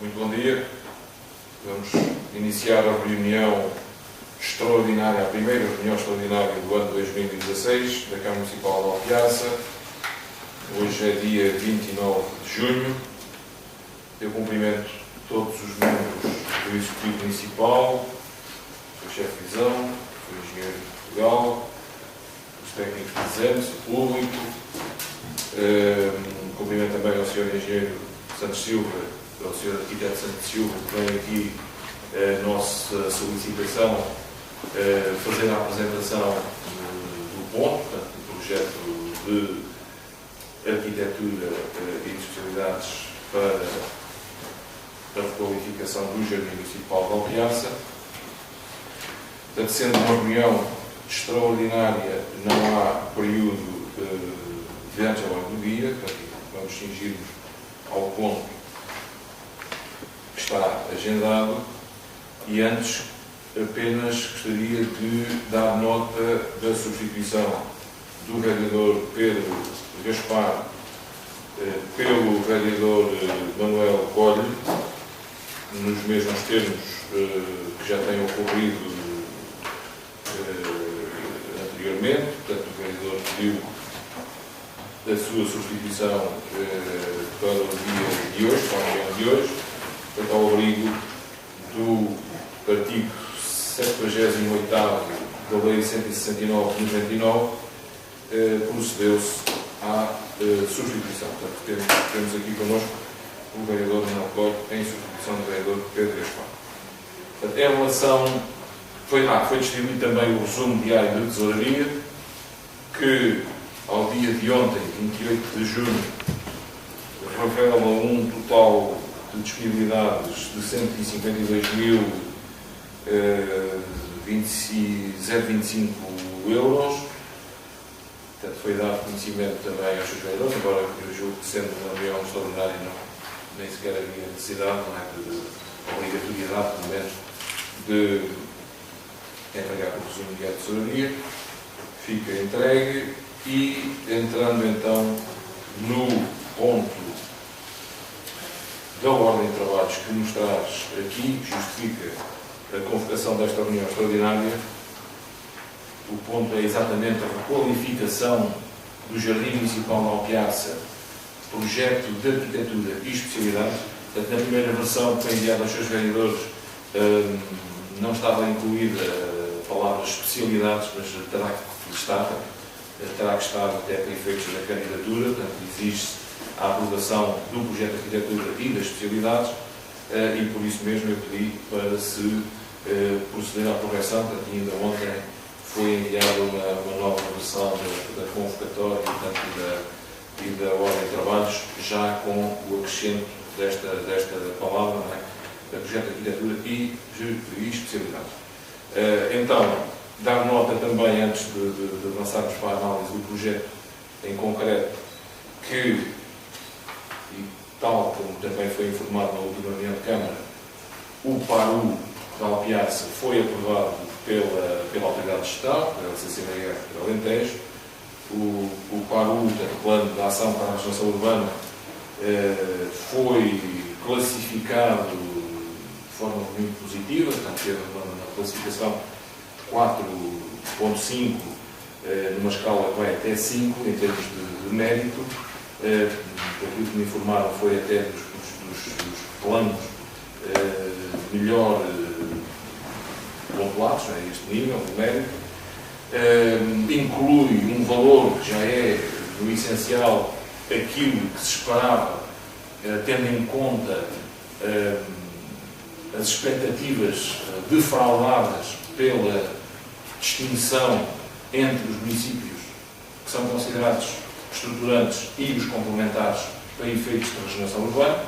Muito bom dia. Vamos iniciar a reunião extraordinária, a primeira reunião extraordinária do ano 2016 da Câmara Municipal de Alpiaça. Hoje é dia 29 de junho. Eu cumprimento todos os membros do Executivo Municipal, o chefe de divisão, o engenheiro de Portugal, os técnicos presentes, o público. Cumprimento também ao Sr. Engenheiro Santos Silva, ao Sr. Arquiteto Santos Silva, que vem aqui a nossa solicitação fazer a apresentação do ponto, portanto, do projeto de arquitetura e de especialidades para a requalificação do Jardim Municipal de Alpiaça. Portanto, sendo uma reunião extraordinária, não há período de antes ao longo do dia, portanto, vamos cingir-nos ao ponto que está agendado e antes apenas gostaria de dar nota da substituição do vereador Pedro Gaspar pelo vereador Manuel Colho, nos mesmos termos que já têm ocorrido anteriormente. Portanto, o vereador pediu a sua substituição para o dia de hoje, para a reunião de hoje, portanto, ao abrigo do artigo 78º da Lei 169/99, procedeu-se à substituição. Portanto, temos aqui connosco o vereador Manuel Colho em substituição do vereador Pedro Gaspar. Portanto, em relação... Foi distribuído também o resumo diário da tesouraria, que ao dia de ontem, 28 de junho, revela um total de disponibilidades de 152.025 euros. Portanto, foi dado conhecimento também aos seus vereadores, embora eu julgo que, sendo uma reunião extraordinária, nem sequer havia necessidade, não é, de obrigatoriedade, pelo menos, de entregar o resumo de tesouraria. Fica entregue e, entrando então no ponto da ordem de trabalhos que nos traz aqui, justifica a convocação desta reunião extraordinária, o ponto é exatamente a requalificação do Jardim Municipal de Alpiaça, projeto de arquitetura e especialidades. Portanto, na primeira versão que foi enviada aos seus vereadores não estava incluída a palavra especialidades, mas terá que estar até para efeitos da candidatura. Portanto, exige-se a aprovação do projeto de arquitetura e das especialidades, e por isso mesmo eu pedi para se proceder à correção. Portanto, ainda ontem foi enviada uma nova versão da convocatória, portanto, e da ordem de trabalhos, já com o acrescento desta palavra, não é? Projeto de arquitetura e especialidades. Então, dar nota também, antes de avançarmos para a análise do projeto em concreto, que, e tal como também foi informado na última reunião de Câmara, o PARU da Alpiaça foi aprovado pela Autoridade de Estado, pela CCDR de Alentejo. O PARU, o Plano de Ação para a Regeneração Urbana, foi classificado de forma muito positiva, portanto, teve uma classificação 4.5, numa escala que vai até 5, em termos de mérito. Aquilo que me informaram foi até dos planos melhor pontuados, a este nível de mérito. Inclui um valor que já é, no essencial, aquilo que se esperava, tendo em conta as expectativas defraudadas pela distinção entre os municípios que são considerados estruturantes e os complementares para efeitos de regeneração urbana.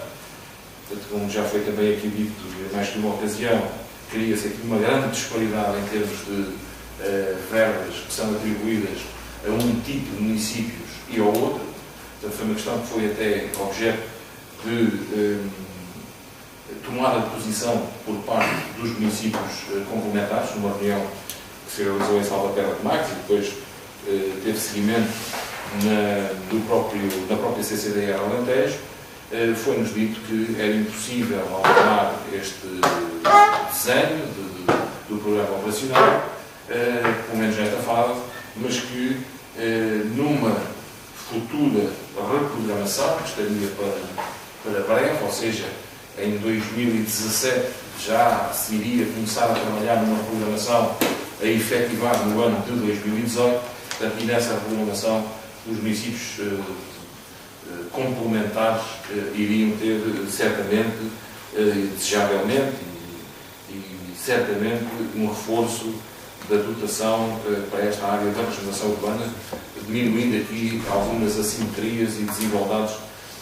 Portanto, como já foi também aqui dito em mais de uma ocasião, cria-se aqui uma grande disparidade em termos de verbas que são atribuídas a um tipo de municípios e ao outro. Portanto, foi uma questão que foi até objeto de tomada de posição por parte dos municípios complementares, numa reunião que se realizou em Salvaterra de Marques e depois teve seguimento na própria CCDR Alentejo. foi-nos dito que era impossível alterar este desenho do programa operacional, pelo menos nesta fase, mas que numa futura reprogramação, que estaria para breve, ou seja, em 2017 já se iria começar a trabalhar numa programação a efetivar no ano de 2018, portanto, e nessa programação os municípios complementares iriam ter certamente, desejavelmente e certamente um reforço da dotação para esta área da regeneração urbana, diminuindo aqui algumas assimetrias e desigualdades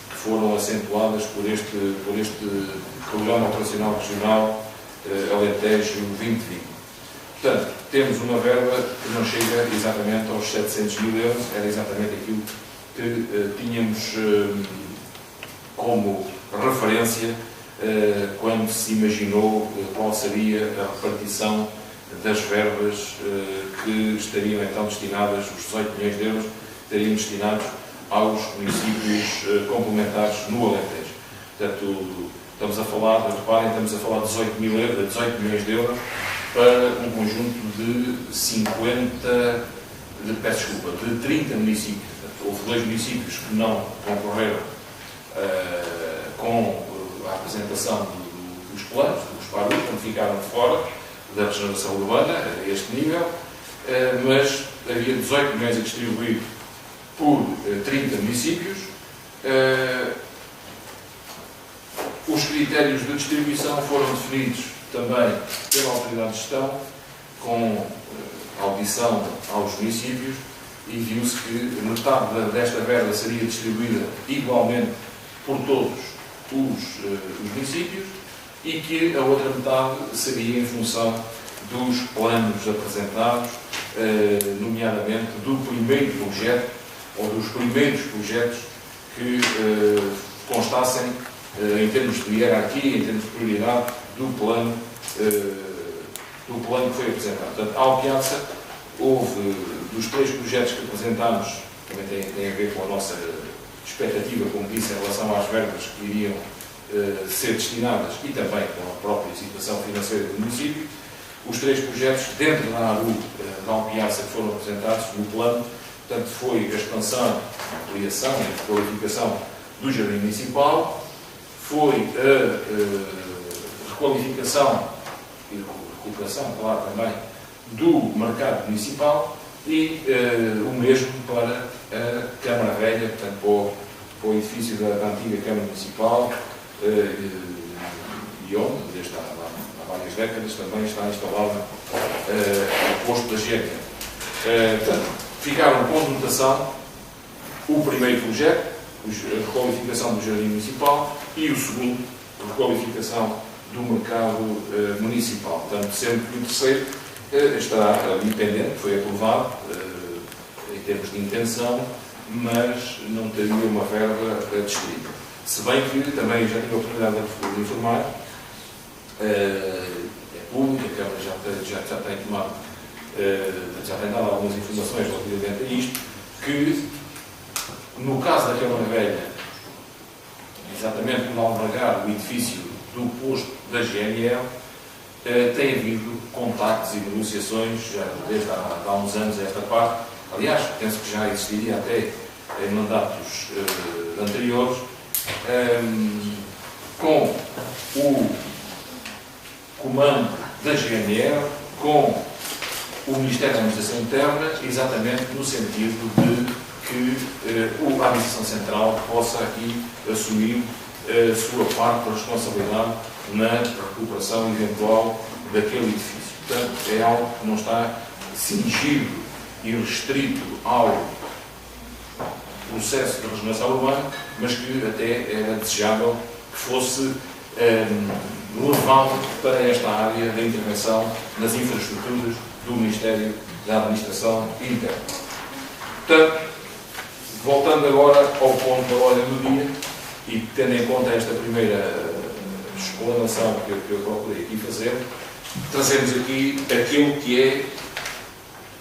que foram acentuadas por este Programa Operacional Regional Alentejo 2020. Portanto, temos uma verba que não chega exatamente aos 700 mil euros, era exatamente aquilo que tínhamos como referência quando se imaginou qual seria a repartição das verbas que estariam então destinadas, os 18 milhões de euros, estariam destinados aos municípios complementares no Alentejo. Portanto, estamos a falar, reparem, estamos a falar de 18 milhões de euros para um conjunto de 30 municípios. Portanto, houve 2 municípios que não concorreram com a apresentação dos planos, dos PARUs, portanto ficaram fora da regeneração urbana, a este nível, mas havia 18 milhões a distribuir por 30 municípios. Os critérios de distribuição foram definidos também pela Autoridade de Gestão, com audição aos municípios, e viu-se que metade desta verba seria distribuída igualmente por todos os municípios e que a outra metade seria em função dos planos apresentados, nomeadamente do primeiro projeto ou dos primeiros projetos que constassem em termos de hierarquia, em termos de prioridade do plano que foi apresentado. Portanto, ao Piazza, houve dos 3 projetos que apresentámos, também tem a ver com a nossa expectativa, como disse, em relação às verbas que iriam ser destinadas e também com a própria situação financeira do município. Os 3 projetos dentro da ARU da Alpiaça que foram apresentados no plano, portanto, foi a expansão, a ampliação e a qualificação do Jardim Municipal, foi a requalificação e recuperação, claro, também, do mercado municipal e o mesmo para a Câmara Velha, portanto, para o edifício da antiga Câmara Municipal, e onde, desde há várias décadas, também está instalado o posto da GECA. Portanto, ficaram com dotação o primeiro projeto, a requalificação do Jardim Municipal, e o segundo, a requalificação do mercado municipal. Portanto, sendo que o terceiro estará ali pendente, foi aprovado em termos de intenção, mas não teria uma verba distrita. Se bem que também já tive a oportunidade de informar, é público, a Câmara já tem tomado, já tem dado algumas informações relativamente a isto, que no caso da Câmara Velha, exatamente por albergar o edifício do posto da GNL, tem havido contactos e negociações já desde há uns anos a esta parte. Aliás, penso que já existiria até em mandatos anteriores, com o comando da GNL, com o Ministério da Administração Interna, exatamente no sentido de que a Administração Central possa aqui assumir a sua parte de responsabilidade na recuperação eventual daquele edifício. Portanto, é algo que não está cingido e restrito ao processo de regeneração urbana, mas que até era desejável que fosse levado para esta área da intervenção nas infraestruturas do Ministério da Administração Interna. Portanto, voltando agora ao ponto da ordem do dia, e tendo em conta esta primeira explanação que eu procurei aqui fazer, trazemos aqui aquilo que é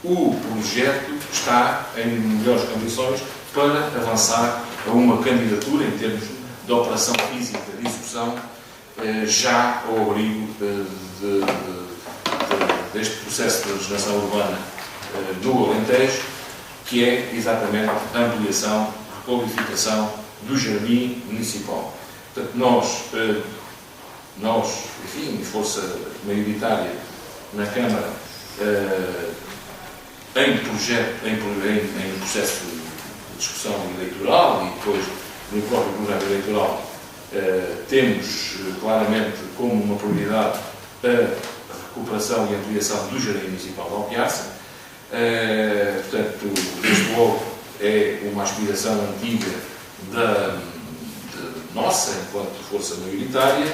o projeto que está em melhores condições para avançar a uma candidatura em termos da operação física de execução, já ao abrigo deste processo de regeneração urbana no Alentejo, que é exatamente a ampliação, requalificação do jardim municipal. Portanto, nós, enfim, força maioritária na Câmara, em processo de discussão eleitoral e depois no próprio programa eleitoral, temos claramente como uma prioridade a recuperação e ampliação do Jardim Municipal de Alpiarça. Portanto, desde logo é uma aspiração antiga nossa, enquanto força maioritária,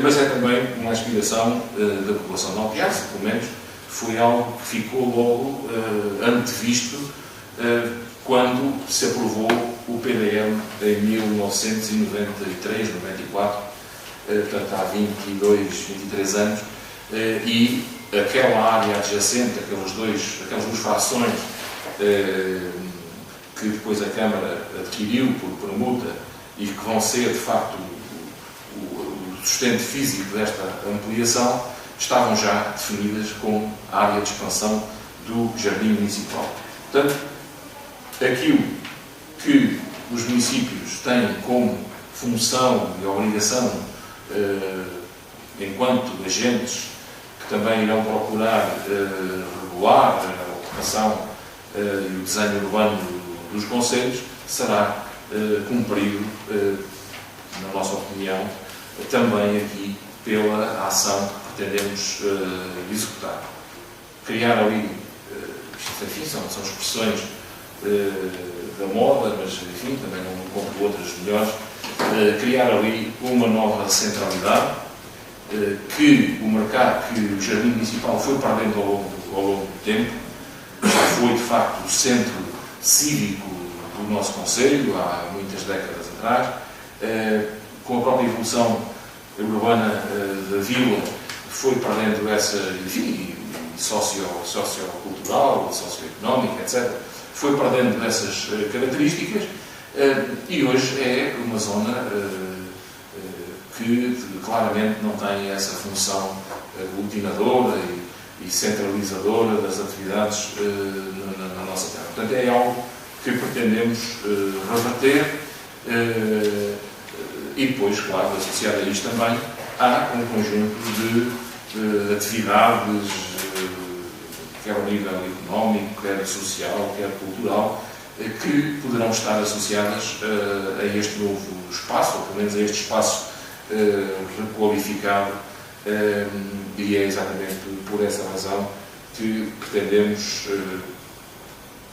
mas é também uma aspiração da população de Alpiarça, pelo menos foi algo que ficou logo antevisto quando se aprovou o PDM em 1993, 94, portanto há 22, 23 anos, e aquela área adjacente, aquelas duas frações que depois a Câmara adquiriu por permuta e que vão ser, de facto, o sustento físico desta ampliação, estavam já definidas como a área de expansão do Jardim Municipal. Portanto, aquilo que os municípios têm como função e obrigação, enquanto agentes que também irão procurar regular a ocupação e o desenho urbano dos concelhos, será cumprido, na nossa opinião, também aqui pela ação que pretendemos executar. Criar ali, enfim, são expressões da moda, mas enfim, também não encontro outras melhores, criar ali uma nova centralidade que o Jardim Municipal foi perdendo ao longo do tempo, já foi de facto o centro cívico do nosso concelho há muitas décadas atrás, com a própria evolução urbana da vila foi perdendo essa, enfim, sociocultural, socioeconómica, etc., foi perdendo essas características e hoje é uma zona que claramente não tem essa função aglutinadora e centralizadora das atividades na nossa terra. Portanto, é algo que pretendemos reverter e depois, claro, associado a isto também, há um conjunto de atividades, quer ao nível económico, quer social, quer cultural, que poderão estar associadas a este novo espaço, ou pelo menos a este espaço requalificado, e é exatamente por essa razão que pretendemos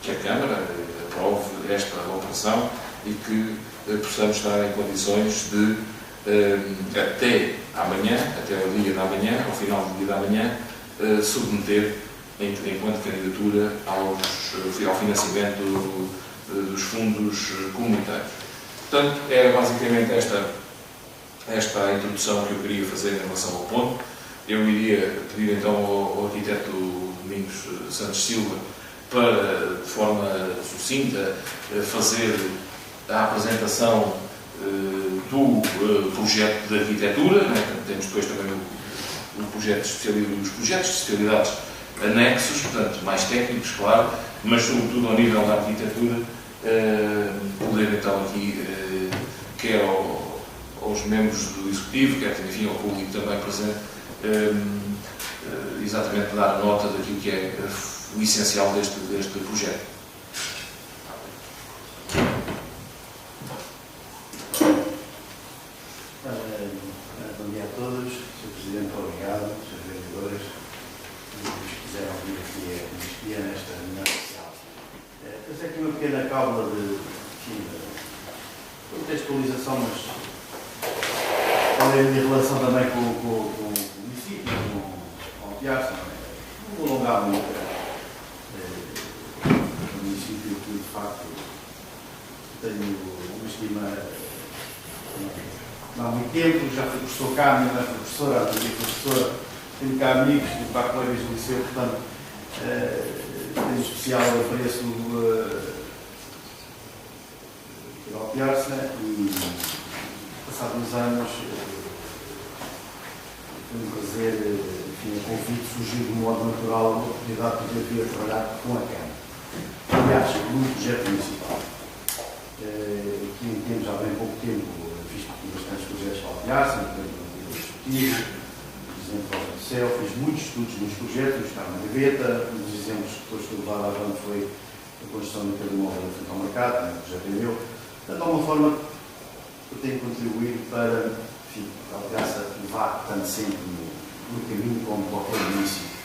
que a Câmara aprove esta operação e que possamos estar em condições de, até amanhã, até o dia da manhã, ao final do dia da manhã, submeter, enquanto candidatura, ao financiamento dos fundos comunitários. Portanto, era basicamente esta a introdução que eu queria fazer em relação ao ponto. Eu iria pedir então ao arquiteto Domingos Santos Silva para, de forma sucinta, fazer a apresentação do projeto de arquitetura, né? Temos depois também o projeto de especialidade, os projetos de especialidades anexos, portanto, mais técnicos, claro, mas sobretudo ao nível da arquitetura, poder então aqui, quer aos membros do Executivo, quer enfim ao público também presente, exatamente dar nota daquilo que é o essencial deste projeto. Bom dia a todos, Sr. Presidente, obrigado, Srs. Vereadores, que quiseram vir aqui nesta reunião oficial. Essa aqui é uma pequena cábula de contextualização, mas além de relação também com o município, com o Alpiarça, não vou alongar muito. O município que, de facto, tenho uma estima há muito tempo, já fui professor cá, minha mãe foi professora, a minha professora, tenho cá amigos, tenho cá colegas do liceu, portanto, em especial apreço o Alpiarça e passados uns anos, foi um prazer, enfim, o convite surgiu de modo natural a oportunidade de poder vir a trabalhar com a Câmara. Aliás, num projeto municipal, que em termos, há bem pouco tempo, fiz bastantes projetos para a Piaça, no Executivo, por exemplo, do Céu, fiz muitos estudos nos projetos, está na gaveta, um dos exemplos que depois foi levado à banda foi a construção do Pedro Móvel frente ao mercado, o projeto é meu. Portanto, de alguma forma, eu tenho contribuído para, enfim, a Piaça vá tanto sempre no caminho como qualquer município.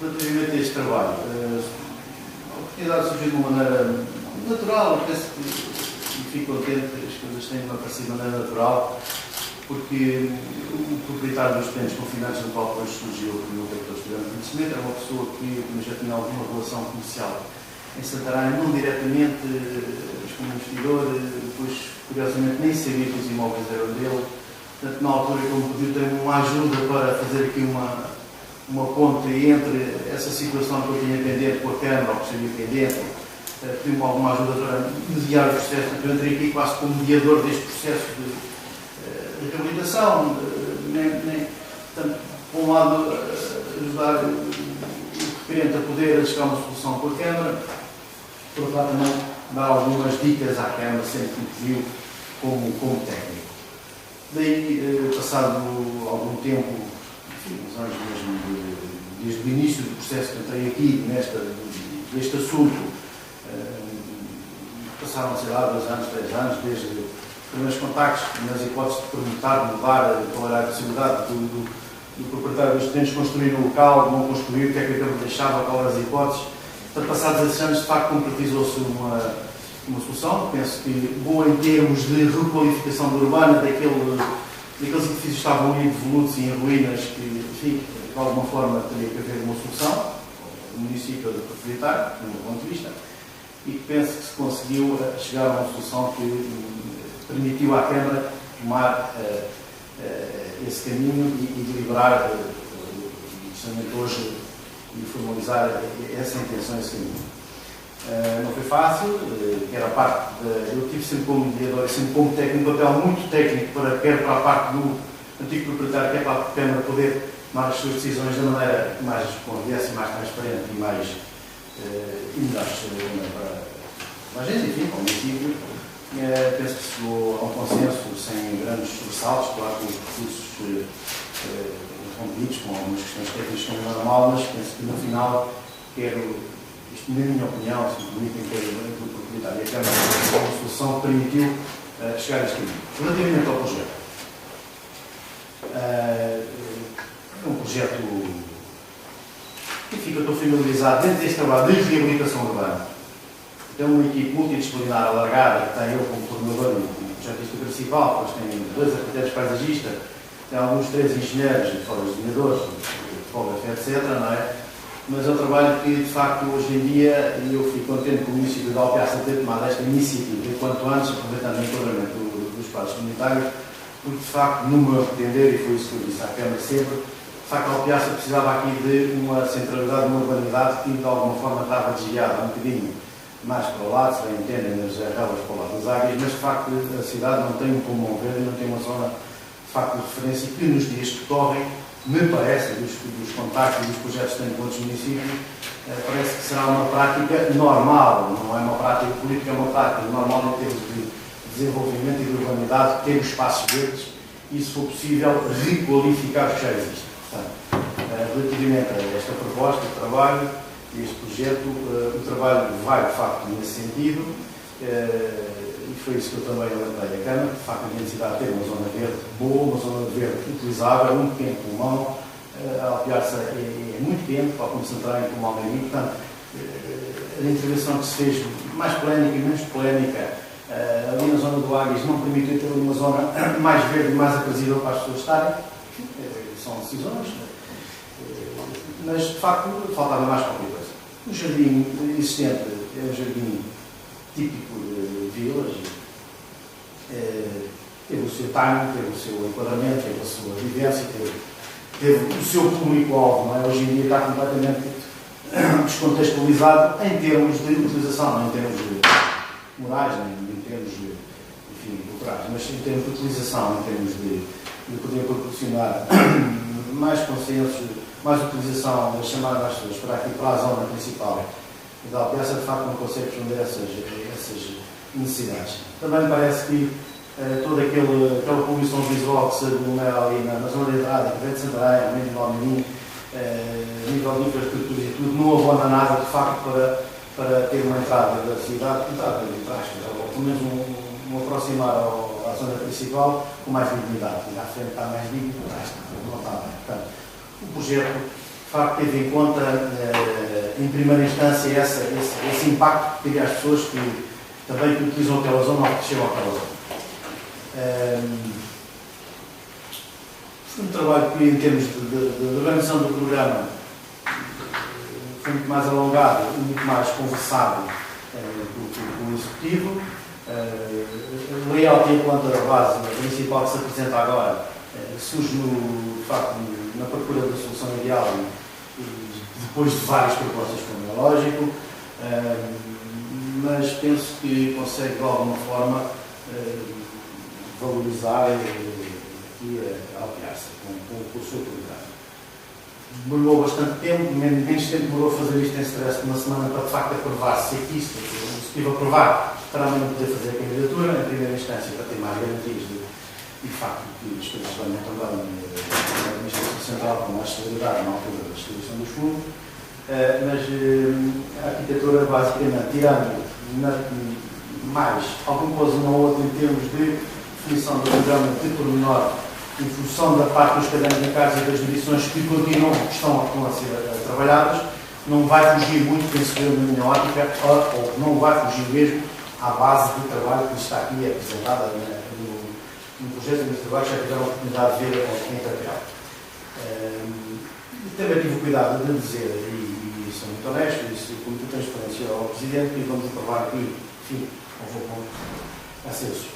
Relativamente a este trabalho, a oportunidade surgiu de uma maneira natural, eu penso que fico contente que as coisas tenham aparecido de maneira natural, porque o proprietário dos terrenos confinados no qual depois surgiu o meu que todos tiveram conhecimento era uma pessoa que já tinha alguma relação comercial em Santarém, não diretamente, mas como investidor, depois curiosamente nem sabia que os imóveis eram dele, portanto na altura que ele me pediu ter uma ajuda para fazer aqui uma ponte entre essa situação que eu tinha pendente com a Câmara, ou que estaria pendente, pediu-me alguma ajuda para mediar o processo. Portanto, eu entrei aqui quase como mediador deste processo de reabilitação, portanto, por um lado, ajudar o requerente a poder chegar a uma solução com a Câmara, por outro lado, também dar algumas dicas à Câmara, sempre que pediu, como técnico. Daí, passado algum tempo, enfim, uns anos mesmo, desde o início do processo que entrei aqui, deste assunto, passaram, sei lá, 2 anos, 3 anos, desde os primeiros contactos, nas hipóteses de perguntar, mudar, qual era a possibilidade do proprietário dos terrenos construir no local, não construir, o que é que a Câmara deixava, qual eram as hipóteses. Portanto, passados esses anos, de facto, concretizou-se uma solução, penso que boa em termos de requalificação urbana daqueles edifícios que estavam ali devolutos e em ruínas, que, enfim, de alguma forma teria que haver uma solução, o município do proprietário, do meu ponto de vista, e que penso que se conseguiu chegar a uma solução que permitiu à Câmara tomar esse caminho e deliberar, justamente hoje, e formalizar essa intenção, esse caminho. Não foi fácil, que era a parte eu tive sempre como mediador, sempre como técnico, um papel muito técnico, quer para a parte do antigo proprietário, quer para a Câmara poder tomar as suas decisões da maneira mais conveniente, mais transparente e mais para a agência, enfim, para o município. Penso que se chegou a um consenso sem grandes sobressaltos, claro, com os recursos rompidos, com algumas questões técnicas que são normal, mas penso que no final quero, isto na minha opinião, se me permitem, quero do proprietário e a Câmara, uma solução que permitiu chegar a este caminho. Relativamente ao projeto. É um projeto, enfim, que eu estou familiarizado dentro deste trabalho de reabilitação urbana. Tem uma equipe multidisciplinar alargada, que tem eu como coordenador e projetista principal, depois tem 2 arquitetos paisagistas, tem alguns 3 engenheiros, fora os desenhadores, topógrafos, etc. Não é? Mas é um trabalho que, de facto, hoje em dia, e eu fico contente com o município de Alpiaça ter tomado esta iniciativa, enquanto antes, aproveitando o enquadramento dos espaços comunitários, porque, de facto, no meu entender, e foi isso que eu disse à Câmara sempre, de facto, a Alpiaça precisava aqui de uma centralidade, uma urbanidade que, de alguma forma, estava desviada um bocadinho mais para o lado, se bem entendem, nas relas para o lado das águias, mas de facto a cidade não tem um pulmão verde, não tem uma zona de facto de referência que nos dias que correm, me parece, dos contactos e dos projetos que tenho com outros municípios, parece que será uma prática normal, não é uma prática política, é uma prática normal em termos de desenvolvimento e de urbanidade, ter os espaços verdes e, se for possível, requalificar os que já existem. Portanto, relativamente a esta proposta de trabalho, este projeto, o trabalho vai, de facto, nesse sentido, e foi isso que eu também alertei a Câmara, de facto, a necessidade de ter uma zona verde boa, uma zona verde utilizável, um pequeno pulmão. A Alpiaça é muito quente, tal como Santarém, como Almeirim, portanto, a intervenção que se fez, mais polémica e menos polémica, ali na zona do Águias, não permitiu ter uma zona mais verde e mais aprazível para as pessoas estarem. São decisões, mas, de facto, faltava mais qualquer coisa. O jardim existente é um jardim típico de vilas, teve o seu timing, teve o seu enquadramento, teve a sua vivência, teve o seu público-alvo, não é? Hoje em dia está completamente descontextualizado em termos de utilização, não em termos morais, nem em termos enfim, por trás. Mas em termos de utilização, em termos de poder proporcionar mais consenso, mais utilização da chamada às pessoas para aqui, para a zona principal da Alpiaça, de facto não consegue responder a essas necessidades. Também me parece que toda aquela poluição visual que se aglomera ali na zona de entrada, que vem de Santarém, ao meio do Almerim, a nível de infraestrutura e tudo, não abona nada, de facto, para ter uma entrada da cidade, ou pelo menos um aproximar à zona principal com mais dignidade. E à frente está mais digno, não está bem. Portanto, o projeto, de facto, teve em conta, em primeira instância, esse impacto que teria às pessoas que também utilizam aquela zona ou que chegam àquela zona. Foi um trabalho que, em termos de organização do programa, foi muito mais alongado e muito mais conversado com o Executivo. O layout enquanto a base principal que se apresenta agora surge, de facto, na procura da solução ideal e depois de várias propostas, como é lógico, mas penso que consegue, de alguma forma, valorizar e Alpiaça com o seu programa. Demorou bastante tempo, menos tempo demorou a fazer isto em stress de uma semana para de facto aprovar-se. Se aqui o Executivo aprovar, para amanhã poder fazer a candidatura, em primeira instância, para ter mais garantias de facto que as coisas também na Administração Central com mais celeridade na altura da distribuição dos fundos. Mas a arquitetura, basicamente, tirando mais alguma coisa uma outra em termos de definição do programa de pormenor, em função da parte dos cadernos de casa e das medições que estão a ser trabalhadas, não vai fugir muito, penso eu, na minha ótica, ou não vai fugir mesmo à base do trabalho que está aqui apresentada no projeto de trabalho, já tiveram a oportunidade de ver em papel. Também tive o cuidado de dizer, e sou muito honesto, e como tu tens experiência ao Presidente, que vamos aprovar aqui, enfim, não vou com acesso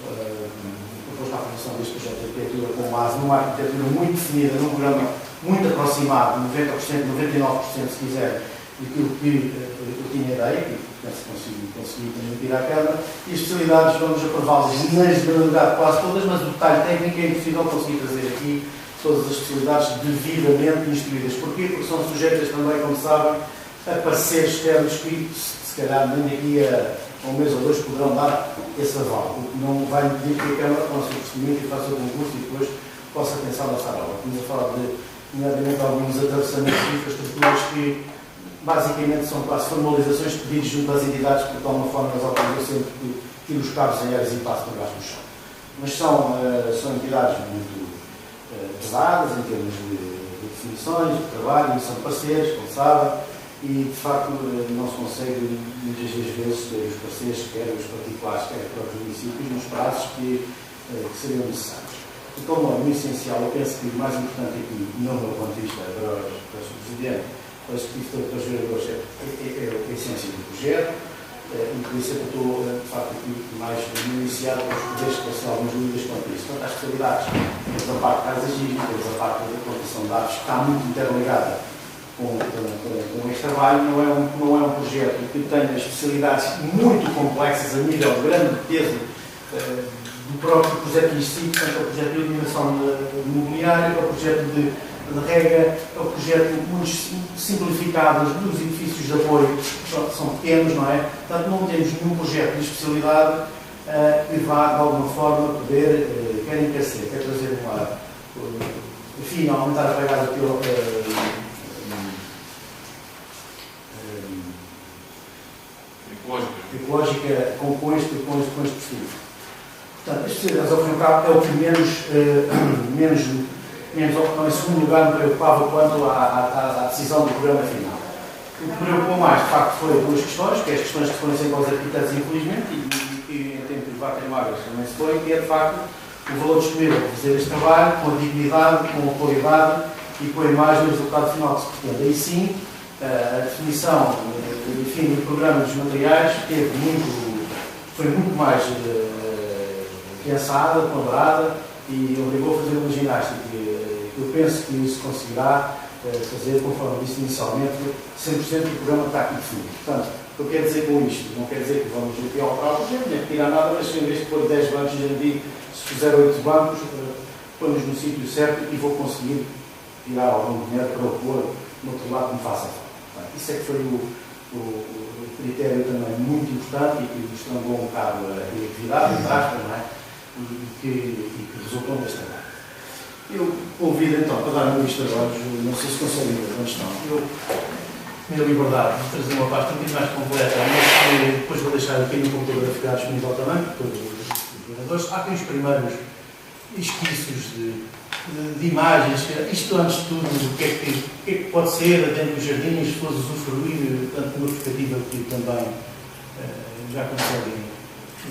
proposto à aprovação deste projeto de arquitetura com base numa arquitetura muito definida, num programa muito aproximado, 90%, 99%, se quiser, daquilo que eu tinha ideia, que penso que consegui transmitir à Câmara, e as especialidades vamos aprová-las na generalidade quase todas, mas o detalhe técnico é impossível conseguir trazer aqui todas as especialidades devidamente instruídas. Porquê? Porque são sujeitas também, como sabem, a pareceres externos que, se calhar, nem daqui a um mês ou dois poderão dar esse aval. Não vai impedir que a Câmara faça o procedimento e faça o concurso e depois possa pensar lançar a obra. Estamos a falar de, nomeadamente, alguns atravessamentos de infraestruturas que, basicamente, são quase formalizações de pedidos junto às entidades que, de alguma forma, as autorizam sempre que tiram os cabos aéreos e passam por baixo do chão. Mas são entidades muito pesadas em termos de definições, de trabalho, e são parceiros, como sabem, e de facto não se consegue muitas das vezes ter os parceiros, quer os particulares, quer os próprios municípios, nos prazos que seriam necessários. E como é muito essencial, eu penso que o mais importante aqui, não do meu ponto de vista, para o Presidente, para o Executivo, para os vereadores, é a essência do projeto, e por isso é que eu estou, de facto, aqui mais iniciado para os poderes esclarecer algumas dúvidas quanto a isso. Quanto às especialidades, temos a parte da exigível, temos a parte da proteção de dados, que está muito interligada com este trabalho. Não é um projeto que tenha especialidades muito complexas a nível de grande peso do próprio projeto em si, portanto, é o projeto de eliminação de imobiliário, é o projeto de rega, é o projeto muito simplificado dos edifícios de apoio, são pequenos, não é? Portanto, não temos nenhum projeto de especialidade que vá, de alguma forma, poder, quer encarecer, quer trazer enfim, aumentar a pegada ecológica com este perfil. Portanto, as especialidades, ao fim e ao cabo, é o que menos não, em segundo lugar, me preocupava quanto à decisão do programa final. O que me preocupou mais, de facto, foi duas questões, que é as questões que foram sempre aos arquitetos, infelizmente, e que em tempo de debate em Magras também se foi, que é, de facto, o valor disponível para fazer este trabalho, com a dignidade, com a qualidade e com a imagem do resultado final que se pretende. Aí sim, a definição, enfim, do programa dos materiais foi muito mais pensada, ponderada e obrigou a fazer uma ginástica. Eu penso que isso conseguirá fazer, conforme disse inicialmente, 100% do programa está aqui definido. Portanto, O que eu quero dizer com isto? Não quer dizer que vamos aqui alterar o projeto, nem retirar nada, mas em vez de pôr 10 bancos de jardim, se fizer 8 bancos, põe-nos no sítio certo e vou conseguir tirar algum dinheiro para o pôr no outro lado que me faça falta. Isso é que foi o critério também muito importante e que estrangulou um bocado a criatividade, entre aspas, não é? E que resultou neste trabalho. Eu convido então para dar uma lista de olhos, não sei se conseguem ver onde estão. Eu tenho a liberdade de trazer uma pasta um bocadinho mais completa, mas depois vou deixar aqui no computador a ficar disponível também, para todos os vereadores. Há aqui os primeiros esquiços de imagens, isto antes de tudo, o que é que pode ser dentro dos jardins, se for usufruir, tanto numa perspectiva que também já conseguem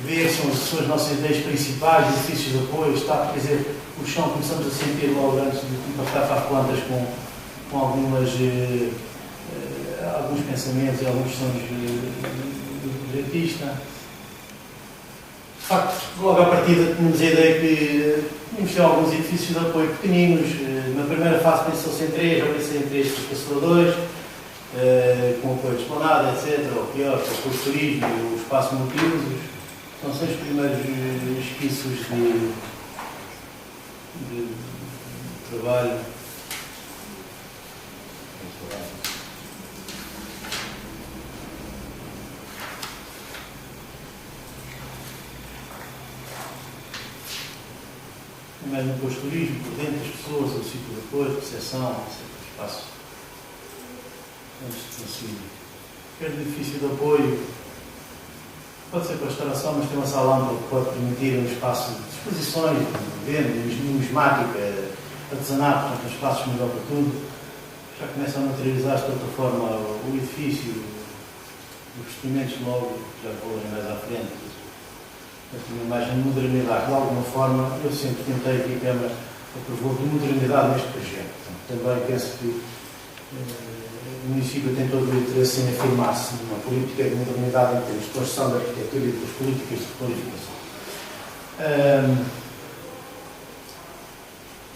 ver, são as nossas ideias principais, edifícios de apoio, está, quer dizer, o chão começamos a sentir logo antes de impactar para as plantas com alguns pensamentos e alguns sons de artista. De facto, logo à partida tínhamos a ideia que tínhamos ter alguns edifícios de apoio pequeninos. Na primeira fase pensou-se em 3, eu pensei em 3 caçadores, com apoio de esplanada, etc., ou pior, com o turismo, o espaço multiusos. São os primeiros esquiços de trabalho. Primeiro no posturismo, por dentro das pessoas, o ciclo de apoio, recepção, espaço antes de conseguir. Quer edifício de apoio, pode ser para a restauração, mas tem uma sala ampla que pode permitir um espaço de exposições, de venda, numismática, artesanato, portanto, um espaço melhor para tudo. Já começa a materializar-se de outra forma o edifício, os vestimentos logo, já vou mais à frente. Uma imagem de modernidade, de alguma forma, eu sempre tentei que a Câmara aprovou de modernidade neste projeto. Também penso que o município tem todo o interesse em afirmar-se numa política de modernidade em termos de construção da arquitetura e das políticas de requalificação.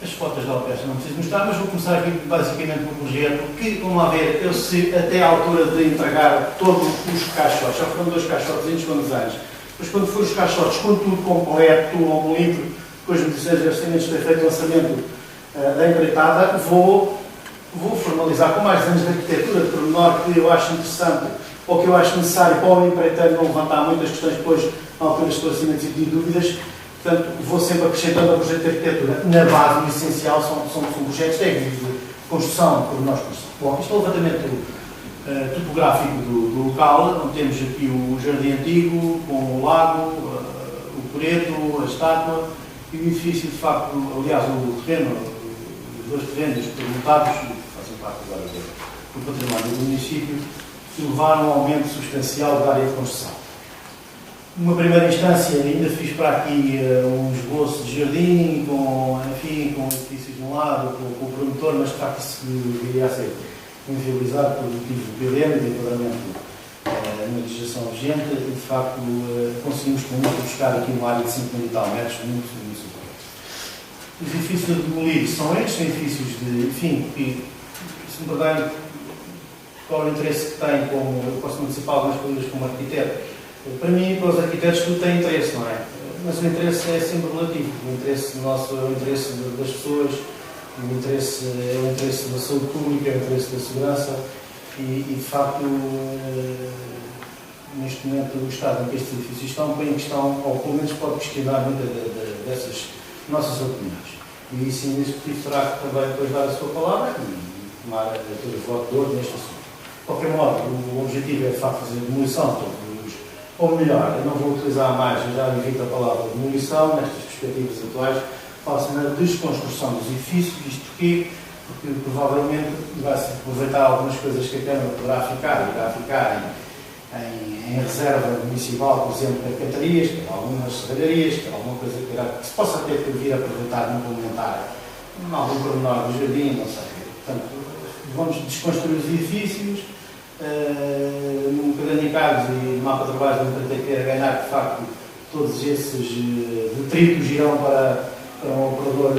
As fotos da orquestra não preciso mostrar, mas vou começar aqui basicamente pelo projeto, que, vamos lá ver, eu se até à altura de entregar todos os caixotes, já foram 2 caixotes com desenhos, mas quando for os caixotes com tudo completo, um livro, depois me disseram os investimentos ter feito o lançamento da empreitada, vou formalizar com mais anos de arquitetura de pormenor que eu acho interessante ou que eu acho necessário para o empreiteiro não levantar muitas questões depois na altura de esclarecimentos e de dúvidas. Portanto, vou sempre acrescentando ao projeto de arquitetura. Na base, no essencial, são projetos técnicos de construção, pormenores de construção. Bom, isto é o levantamento topográfico do local, onde temos aqui o jardim antigo, com o lago, o coreto, a estátua e o edifício, de facto, aliás, o terreno, os 2 terrenos perguntados, fazem parte agora do património do município, que levaram a um aumento substancial da área de construção. Numa primeira instância, ainda fiz para aqui um esboço de jardim, com edifícios de um lado, com o promotor, mas de facto isso viria a ser inviabilizado por motivo do PLM, de enquadramento na legislação vigente, e de facto conseguimos com muito buscar aqui uma área de 5.000 e tal metros, muito superior. Os edifícios a demolir são estes, são edifícios de, enfim, que, se me perguntarem qual é o interesse que tem como, eu posso participar algumas coisas como arquiteto. Para mim, para os arquitetos, tudo tem interesse, não é? Mas o interesse é sempre relativo. O interesse nosso é o interesse das pessoas, o interesse é o interesse da saúde pública, é o interesse da segurança e de facto, neste momento, o estado em que estes edifícios estão, põe em questão, ou pelo menos pode questionar muitas dessas nossas opiniões. E sim, o Executivo terá que também depois dar a sua palavra e tomar o voto de ordem neste assunto. De qualquer modo, o objetivo é de facto fazer a demolição de todos. Ou melhor, eu não vou utilizar mais, eu já evito a palavra demolição, nestas perspectivas atuais, falo-se na desconstrução dos edifícios, isto porquê? Porque provavelmente vai-se aproveitar algumas coisas que a Câmara poderá ficar, irá ficar em reserva municipal, por exemplo, cantarias, algumas serralharias, alguma coisa que se possa ter que vir a aproveitar, complementar, algum pormenor do jardim, não sei. Portanto, vamos desconstruir os edifícios, num caderno de encargos e no mapa de trabalho da empreiteira ganhar, de facto, todos esses detritos irão para um operador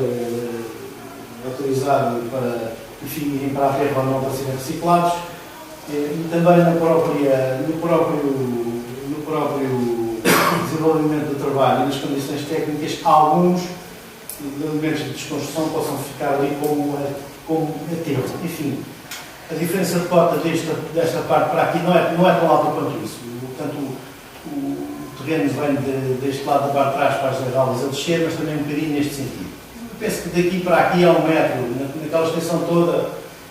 autorizado para, enfim, irem para a terra ou não para serem reciclados. e também no próprio desenvolvimento do trabalho e nas condições técnicas, alguns elementos de desconstrução possam ficar ali como aterro. Enfim, a diferença de cota desta parte para aqui não é tão alta quanto isso. Portanto, o terreno vem deste lado da barra de trás para as Arraldas a descer, mas também um bocadinho neste sentido. Eu penso que daqui para aqui há 1 metro, naquela extensão toda,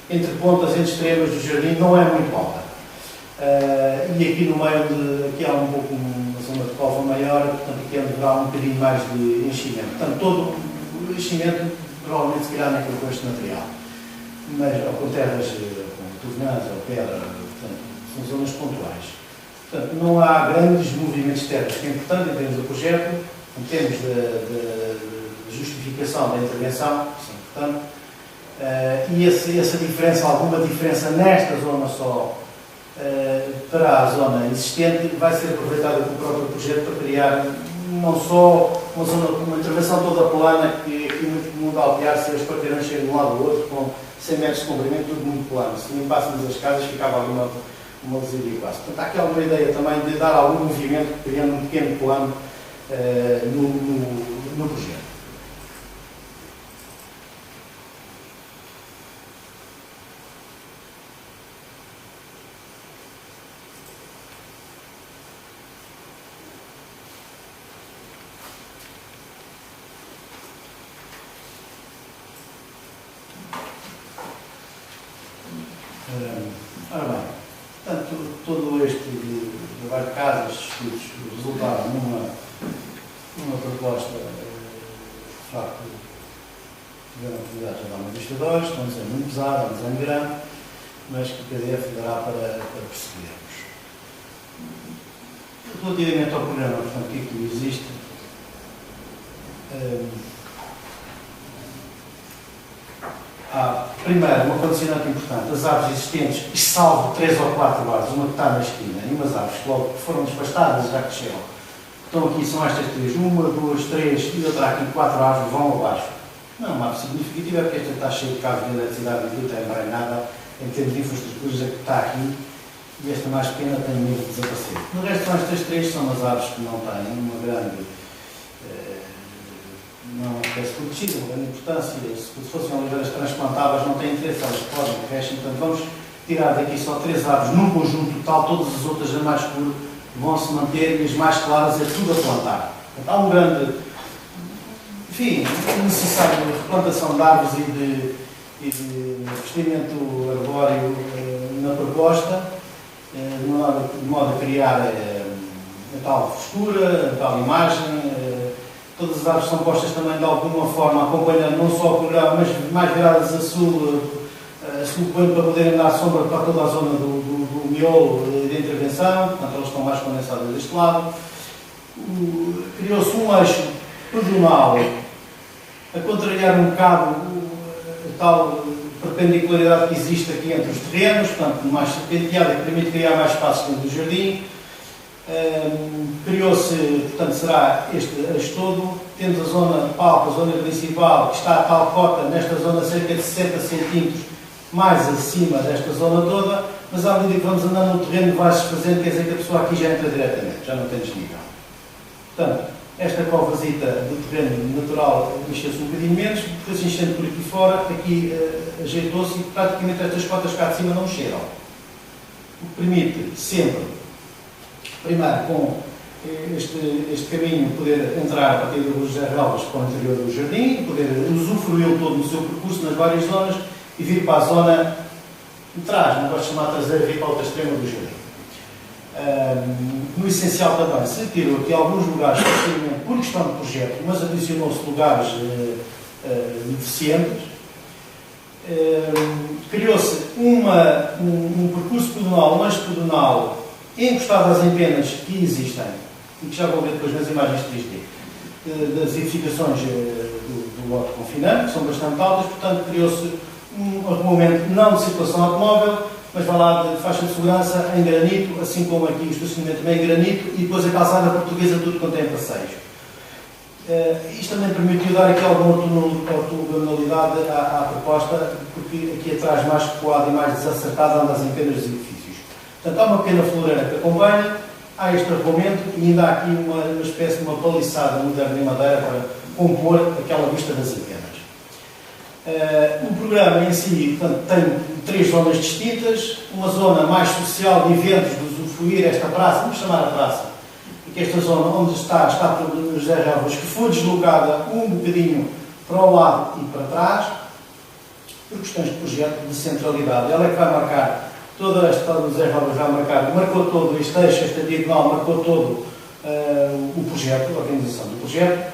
entre pontas, entre extremas do jardim, não é muito alta. E aqui no meio, aqui há um pouco uma zona de cova maior, portanto aqui haverá um bocadinho mais de enchimento. Portanto, todo o enchimento provavelmente se calhar nem com este material. Mas, ou com terras, com tornãs ou pedra, portanto, são zonas pontuais. Portanto, não há grandes movimentos térmicos, que é importante em termos do projeto, em termos de justificação da intervenção, isso é importante. E essa diferença, alguma diferença nesta zona só, para a zona existente, vai ser aproveitada pelo próprio projeto para criar não só uma intervenção toda plana, que aqui muito altear se os quarteirões chegam de um lado ao outro, com 100 metros de comprimento, tudo muito plano. Se limpássemos as casas, ficava alguma desídia quase. Portanto, há aqui alguma ideia também de dar algum movimento, criando um pequeno plano no projeto. Ora bem, portanto, todo este trabalho de casas, estudos, resultaram numa proposta, de facto, tiveram atividades a dar uma vista de olhos, não é muito pesada, não é grande, mas que o PDF dará para percebermos. Relativamente ao programa, portanto, que aqui existe, há, primeiro, uma condicionante importante: as árvores existentes, salvo 3 ou 4 árvores, uma que está na esquina, e umas árvores que logo foram despastadas, já cresceram. Então aqui são estas 3, 1, 2, 3, e outra aqui, 4 árvores vão abaixo. Não é uma árvore significativa, porque esta está cheia de cabos de eletricidade e está embranhada em termos de infraestruturas, a que está aqui, e esta mais pequena tem medo de desaparecer. No resto são estas 3, são as árvores que não têm uma grande... não parece protegida, uma grande importância. Se fossem oliveiras transplantáveis, não têm interesse, elas podem, crescem. Portanto, vamos tirar daqui só 3 árvores num conjunto total, todas as outras a mais escuro vão se manter e as mais claras é tudo a plantar. Portanto, há um grande, enfim, necessário de replantação de árvores e de investimento arbóreo na proposta, de modo a criar a tal frescura, a tal imagem. Todas as árvores são postas também de alguma forma, acompanhando não só o programa, mas mais viradas a sul para poderem dar sombra para toda a zona do miolo de intervenção, portanto elas estão mais condensadas deste lado. Criou-se um eixo pedonal a contrariar um bocado a tal perpendicularidade que existe aqui entre os terrenos, portanto mais serpenteada, que permite criar mais espaços dentro do jardim. Criou-se, portanto, será este eixo todo. Temos a zona de palco, a zona principal, que está a tal cota, nesta zona cerca de 60 centímetros mais acima desta zona toda, mas à medida que vamos andando no terreno vai-se fazendo, quer dizer que a pessoa aqui já entra diretamente, já não tem desnível. Portanto, esta covazita do terreno natural mexeu-se um bocadinho menos, depois enchendo por aqui fora, aqui ajeitou-se e praticamente estas cotas cá de cima não mexeram. O que permite sempre, primeiro, com este caminho, poder entrar a partir do José Relvas para o interior do jardim, poder usufruí-lo todo no seu percurso nas várias zonas e vir para a zona de trás, não gosto de chamar traseira, vir para a outra extrema do jardim. No essencial também, se tirou aqui alguns lugares, por questão de projeto, mas adicionou-se lugares deficientes. Criou-se um percurso pedonal, um eixo pedonal encostado às empenas que existem e que já vão ver depois nas imagens 3D das edificações do lote confinante, que são bastante altas, portanto criou-se um arrumamento não de circulação automóvel, mas vai lá de faixa de segurança em granito, assim como aqui o estacionamento também em granito, e depois a calçada portuguesa, tudo quanto tem passeios. Isto também permitiu dar aqui alguma ortogonalidade à proposta, porque aqui atrás mais recuado e mais desacertado anda as empenas dos edifícios. Portanto, há uma pequena floreira que acompanha, há este arruamento e ainda há aqui uma espécie de uma paliçada moderna em madeira para compor aquela vista das antenas. O programa em si, portanto, tem 3 zonas distintas, uma zona mais social de eventos, de usufruir esta praça, vamos chamar a praça, e que esta zona onde está a estátua de José Relvas, que foi deslocada um bocadinho para o lado e para trás, por questões de projeto, de centralidade. Ela é que vai marcar toda esta história do José Relvas, vai marcar, marcou todo este eixo, esta diagonal, marcou todo o projeto, a organização do projeto.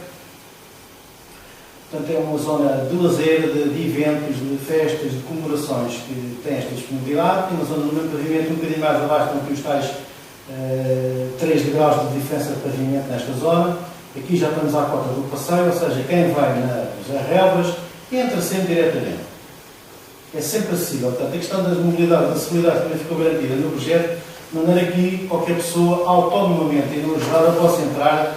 Portanto, é uma zona de lazer, de eventos, de festas, de comemorações que tem esta disponibilidade. Tem uma zona no mesmo pavimento, um bocadinho mais abaixo, com os tais 3 degraus de diferença de pavimento nesta zona. Aqui já estamos à cota do passeio, ou seja, quem vai na José Relvas entra sempre diretamente. É sempre acessível. Portanto, a questão da mobilidade, da seguridade também ficou garantida no projeto, de maneira que qualquer pessoa, autonomamente e no geral, possa entrar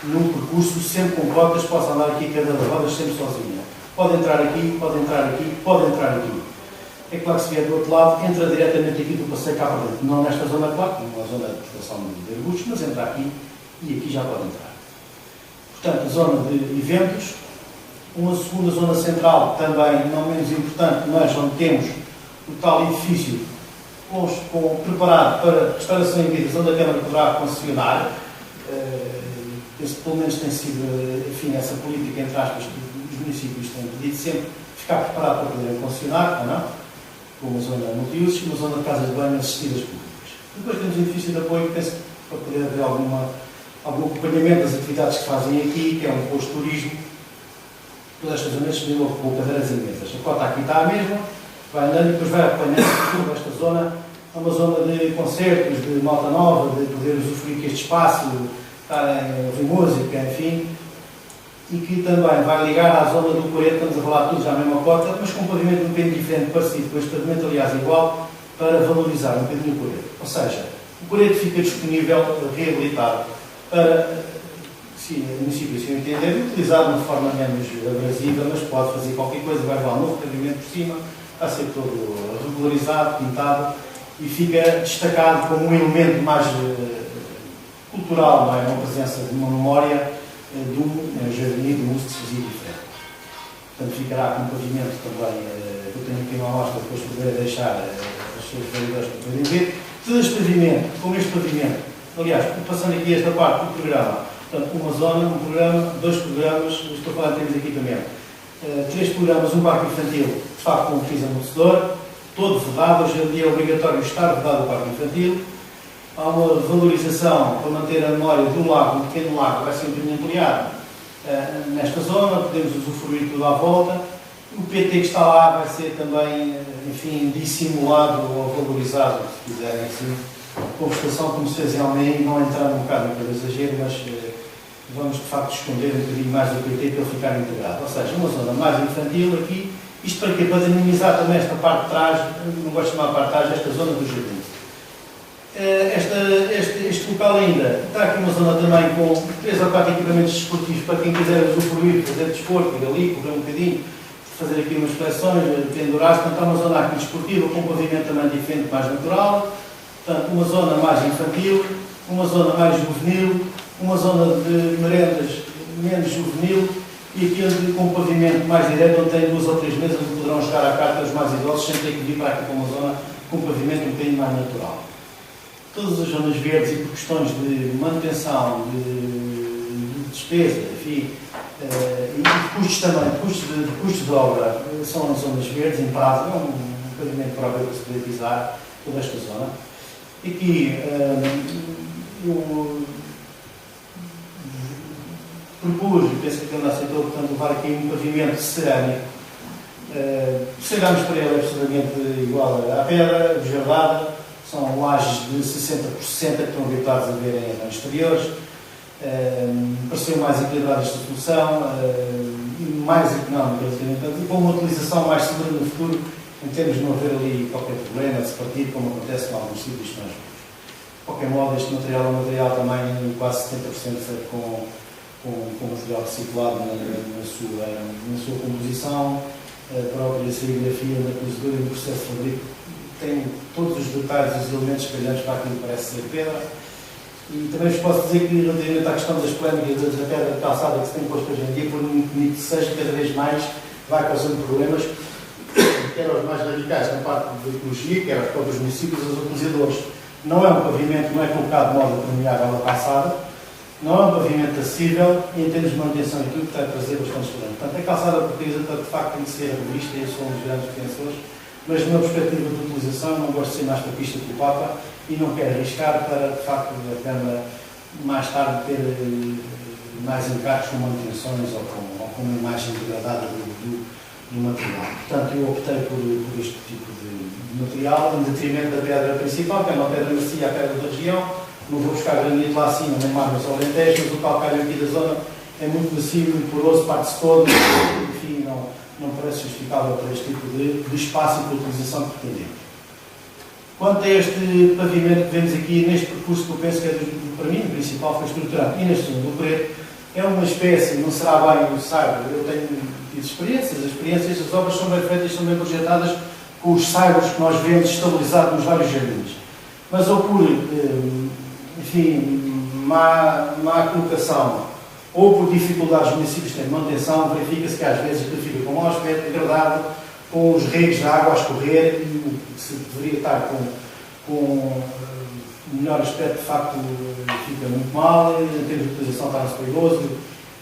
num percurso sempre com cotas, possa andar aqui cada rodas sempre sozinha. Pode entrar aqui, pode entrar aqui, pode entrar aqui. É claro que se vier do outro lado, entra diretamente aqui do passeio cá para dentro. Não nesta zona, claro, uma zona de proteção de arbustos, mas entra aqui e aqui já pode entrar. Portanto, zona de eventos. Uma segunda zona central, também não menos importante, mas onde temos o tal edifício preparado para restauração em vidas, onde a Câmara poderá concessionar. Esse, pelo menos, tem sido, enfim, essa política, entre aspas, que os municípios têm pedido sempre ficar preparado para poderem funcionar, ou não? Com uma zona multiusos e uma zona de casas de banho assistidas públicas. Depois temos o edifício de apoio, penso que para poder haver algum acompanhamento das atividades que se fazem aqui, que é um posto de turismo. Toda esta zona disponível com cadeiras e mesas. A cota aqui está a mesma, vai andando e depois vai acompanhando esta zona. É uma zona de concertos, de malta nova, de poder usufruir este espaço, estarem a ouvir música, enfim, e que também vai ligar à zona do Coreto, estamos a falar todos à mesma cota, mas com um pavimento um bocadinho diferente, parecido com este pavimento, aliás, igual, para valorizar um bocadinho o Coreto. Ou seja, o Coreto fica disponível, reabilitado, para, se o município se entender, utilizado de uma forma menos abrasiva, mas pode fazer qualquer coisa, vai levar um novo pavimento por cima, vai ser todo regularizado, pintado, e fica destacado como um elemento mais cultural, não é? Uma presença de uma memória de um jardim, de um uso de se fazia diferente. Portanto, ficará com um pavimento também, que eu tenho aqui uma amostra, depois poderei deixar as suas validades para poderem ver. Todo este pavimento, com este pavimento, aliás, passando aqui esta parte do programa, portanto, uma zona, um programa, 2 programas, estou a falar em termos de equipamento, 3 programas, um parque infantil, de facto com um piso amortecedor, todo vedado, hoje em dia é obrigatório estar vedado o parque infantil. Há uma valorização para manter a memória de um lago, um pequeno lago, vai ser ampliado nesta zona, podemos usufruir tudo à volta. O PT que está lá vai ser também, enfim, dissimulado ou valorizado, se quiserem assim, com vegetação como se fez em Almeida, não entrando um bocado no exagero, mas vamos de facto esconder um bocadinho mais do PT para ele ficar integrado. Ou seja, uma zona mais infantil aqui, isto para quê? Para dinamizar também esta parte de trás, não gosto de chamar a parte de trás, esta zona do jardim. Este local ainda está aqui uma zona também com 3 ou 4 equipamentos desportivos para quem quiser usufruir, fazer desporto, ir ali, correr um bocadinho, fazer aqui umas flexões, pendurar-se. Portanto, está uma zona aqui desportiva com um pavimento também diferente, mais natural. Portanto, uma zona mais infantil, uma zona mais juvenil, uma zona de merendas menos juvenil e aqui com um pavimento mais direto, onde tem 2 ou 3 mesas onde poderão jogar a carta os mais idosos, sem ter que vir para aqui para uma zona com um pavimento um bocadinho mais natural. Todas as zonas verdes e por questões de manutenção, de despesa, enfim, e de custos também, de custos de obra, são as zonas verdes em prazo, é um pavimento próprio para se privatizar toda esta zona. E aqui eu propus, e penso que a Câmara aceitou, portanto, levar aqui um pavimento cerâmico. Se olharmos para ele, é absolutamente igual à pedra, desjardada. São lajes de 60 por 60 que estão habituados a ver em anos exteriores. Pareceu mais equilibrada esta solução, mais económica, e com uma utilização mais segura no futuro, em termos de não haver ali qualquer problema de se partir, como acontece em alguns sítios que nós vemos. De qualquer modo, este material é um material também quase 70% feito com material reciclado na sua composição. A própria serigrafia na cozedura e no processo de fabrico tem todos os detalhes e os elementos espelhantes para aquilo que parece ser pedra. E também vos posso dizer que, relativamente à questão das polémicas da pedra de calçada que se tem posto hoje em dia, por muito bonito que seja, cada vez mais vai causando problemas, quer aos mais radicais na parte da ecologia, quer aos próprios municípios, aos utilizadores. Não é um pavimento, não é colocado de modo a permear a calçada, não é um pavimento acessível e, em termos de manutenção e tudo, está a trazer bastante problema. Portanto, a calçada portuguesa, de facto, tem que ser revista e eu sou um dos grandes defensores, mas, de uma perspectiva de utilização, não gosto de ser mais papista que o Papa e não quero arriscar para, de facto, a Câmara, mais tarde, ter mais encargos com manutenções ou com uma imagem degradada do material. Portanto, eu optei por este tipo de material, em detrimento da pedra principal, que é uma pedra macia, a pedra da região. Não vou buscar granito lá acima, nem mármores ou alentejo, mas o calcário aqui da zona é muito macio, muito poroso, parte-se todo, enfim, não parece justificável para este tipo de espaço e para a utilização que pretendemos. Quanto a este pavimento que vemos aqui, neste percurso que eu penso que é, para mim, o principal foi estruturante, e neste segundo, o preto, é uma espécie, não será bem necessário, eu tenho tido experiências, as obras são bem feitas, são bem projetadas com os saibros que nós vemos estabilizados nos vários jardins. Mas ou por, enfim, má colocação, ou por dificuldades dos municípios de manutenção, verifica-se que às vezes aquilo fica com mau aspecto, degradado, com os regos de água a escorrer, e o que se deveria estar com melhor aspecto, de facto, fica muito mal, em termos de utilização torna-se perigoso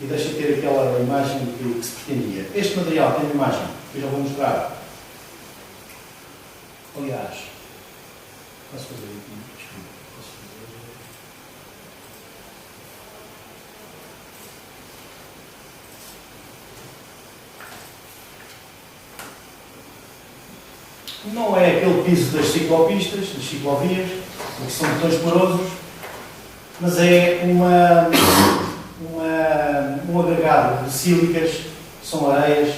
e deixa de ter aquela imagem que se pretendia. Este material tem uma imagem que eu já vou mostrar. Aliás, posso fazer aqui, desculpa, posso fazer. Não é aquele piso das ciclopistas, das ciclovias, que são botões porosos, mas é um agregado de sílicas, são areias,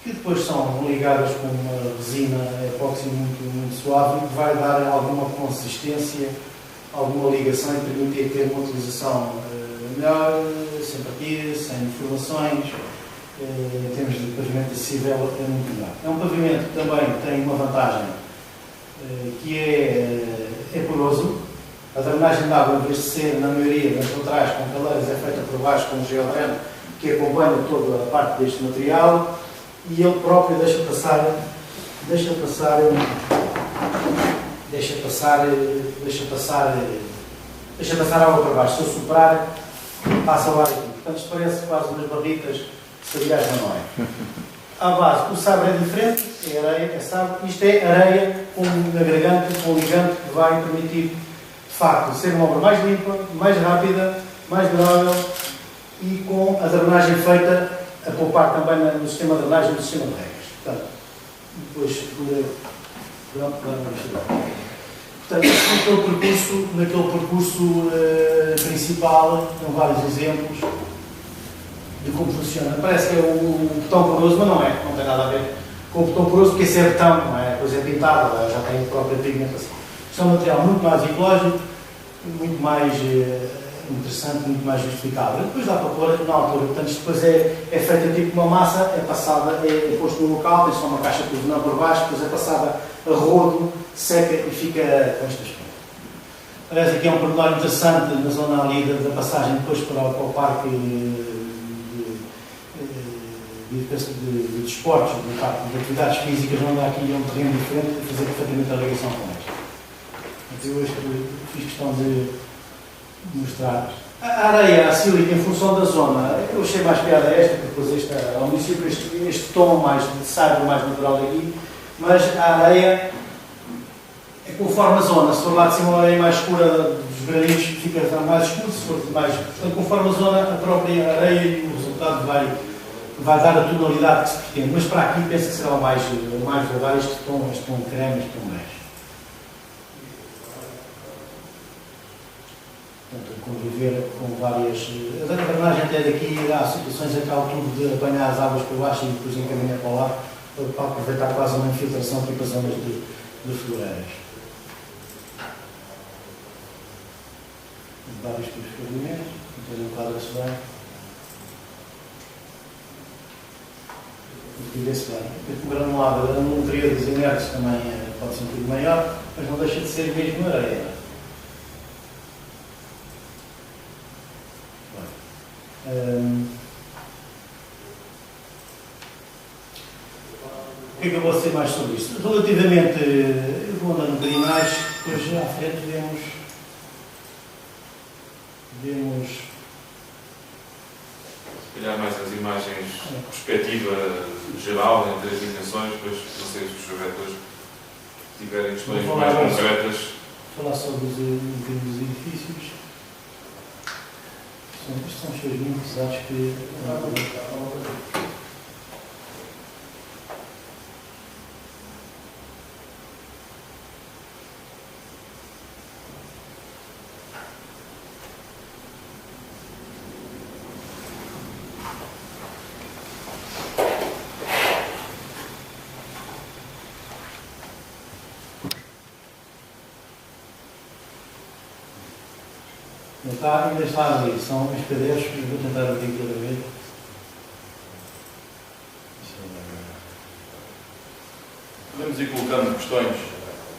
que depois são ligadas com uma resina epóxi muito suave e que vai dar alguma consistência, alguma ligação e permitir ter uma utilização melhor, sem partidas, sem deformações. Em termos de pavimento acessível, é muito melhor. É um pavimento que também tem uma vantagem, que é poroso. A drenagem de água, em vez de ser, na maioria das laterais com caleiras, é feita por baixo com um geodreno que acompanha toda a parte deste material e ele próprio deixa passar água para baixo. Se eu soprar, passa o ar aqui. Portanto, isto parece quase umas barricas. Aliás, não é. À base, o sabre é diferente, é areia, é sabre. Isto é areia com um agregante, com um ligante que vai permitir, de facto, ser uma obra mais limpa, mais rápida, mais durável e com a drenagem feita a poupar também no sistema de drenagem e no sistema de regas. Portanto, depois, portanto, naquele percurso principal, com vários exemplos de como funciona. Parece que é o botão poroso, mas não tem nada a ver com o botão poroso, porque esse é betão, não é? A coisa é pintada, já tem a própria pigmentação. Isto é um material muito mais ecológico, muito mais interessante, muito mais justificável. Depois dá para pôr na altura, portanto, isto depois é feita tipo uma massa, é passada, é posto no local, tem só uma caixa de algodão por baixo, depois é passada a rodo, seca e fica com esta aspecto. Aliás, aqui é um pormenor interessante na zona ali da passagem depois para o parque de desportos, de atividades físicas, onde há aqui um terreno diferente e fazer perfeitamente a ligação com esta. Então, eu fiz questão de mostrar. A areia, a sílica, em função da zona, eu achei mais piada esta, porque depois ao município este tom mais de saibro, mais natural daqui, mas a areia é conforme a zona. Se for lá de cima a areia mais escura dos granitos, fica mais escuro, se for mais. Portanto, conforme a zona, a própria areia e o resultado vai dar a tonalidade que se pretende, mas para aqui penso que será o mais levar este tom creme, este tom bege. Portanto, conviver com várias. A drenagem até daqui há situações em que há o tubo de apanhar as águas por baixo e depois encaminhar para lá, para aproveitar quase uma infiltração aqui para as zonas de floreiras. Vários tipos de pavimentos, então enquadra-se bem. Vê-se bem. O granulado, a geometria dos inertes também é pode ser um bocadinho maior, mas não deixa de ser mesmo areia. O que é que eu vou dizer mais sobre isto? Relativamente, eu vou andando um bocadinho mais, depois à frente vemos se calhar mais as imagens de perspectiva geral, em 3 dimensões, depois não sei se os projetores tiverem questões mais concretas. Falar sobre os edifícios. Estes são cheios muito pesados que... ainda está a abrir, são os PDFs que eu vou tentar abrir aqui outra vez. Podemos ir colocando questões.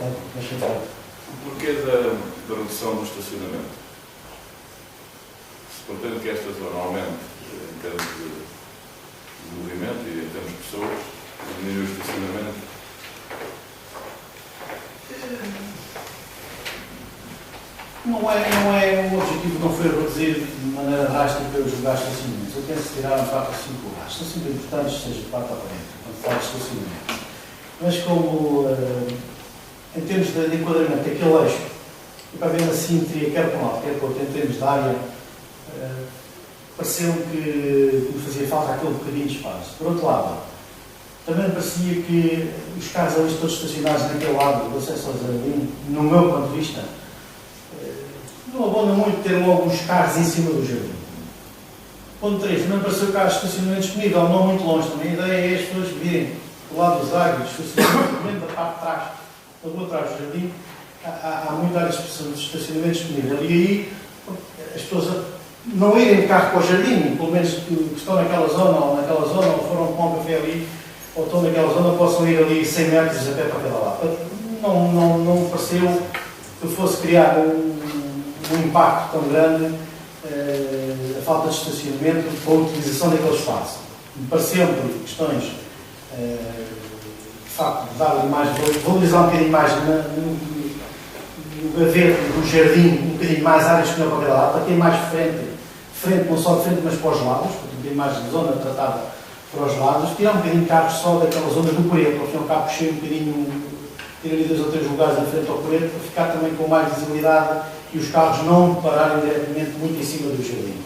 O porquê da redução do estacionamento? Se pretende que esta zona aumente em termos de movimento e em termos de pessoas, diminuir o estacionamento. O objetivo não foi reduzir de maneira drástica os lugares de estacionamento. Eu penso tirar 4 ou 5 lugares. São sempre importantes, seja 4 ou 40, quando fala de estacionamento. Mas como, em termos de enquadramento daquele eixo, e para ver a simetria, quer para um lado, quer para outro, em termos de área, pareceu-me que me fazia falta aquele bocadinho de espaço. Por outro lado, também me parecia que os carros ali todos estacionados naquele lado do acesso ao jardim, no meu ponto de vista, não abona muito ter logo os carros em cima do jardim. Ponto 3. Também pareceu carros de estacionamento disponível, não muito longe. Também a ideia é as pessoas virem do lado dos árvores, estacionamento da parte de trás, da rua atrás do jardim, há muita área de estacionamento disponível. E aí as pessoas não irem de carro para o jardim, pelo menos que estão naquela zona, ou foram tomar um café ali, ou estão naquela zona, possam ir ali 100 metros até para cada lado. Não me pareceu que fosse criar um impacto tão grande a falta de estacionamento para a utilização daquele espaço. Me pareceu por questões de facto de dar mais, valorizar um bocadinho mais no haver do jardim, um bocadinho mais áreas disponível para cada lado, para ter mais frente, não só de frente, mas para os lados, para ter mais zona tratada para os lados, tirar um bocadinho de carros só daquela zona do Coreto, ao fim e ao cabo puxei um bocadinho, ter ali 2 ou 3 lugares em frente ao Coreto, para ficar também com mais visibilidade e os carros não pararem diretamente muito em cima do jardim.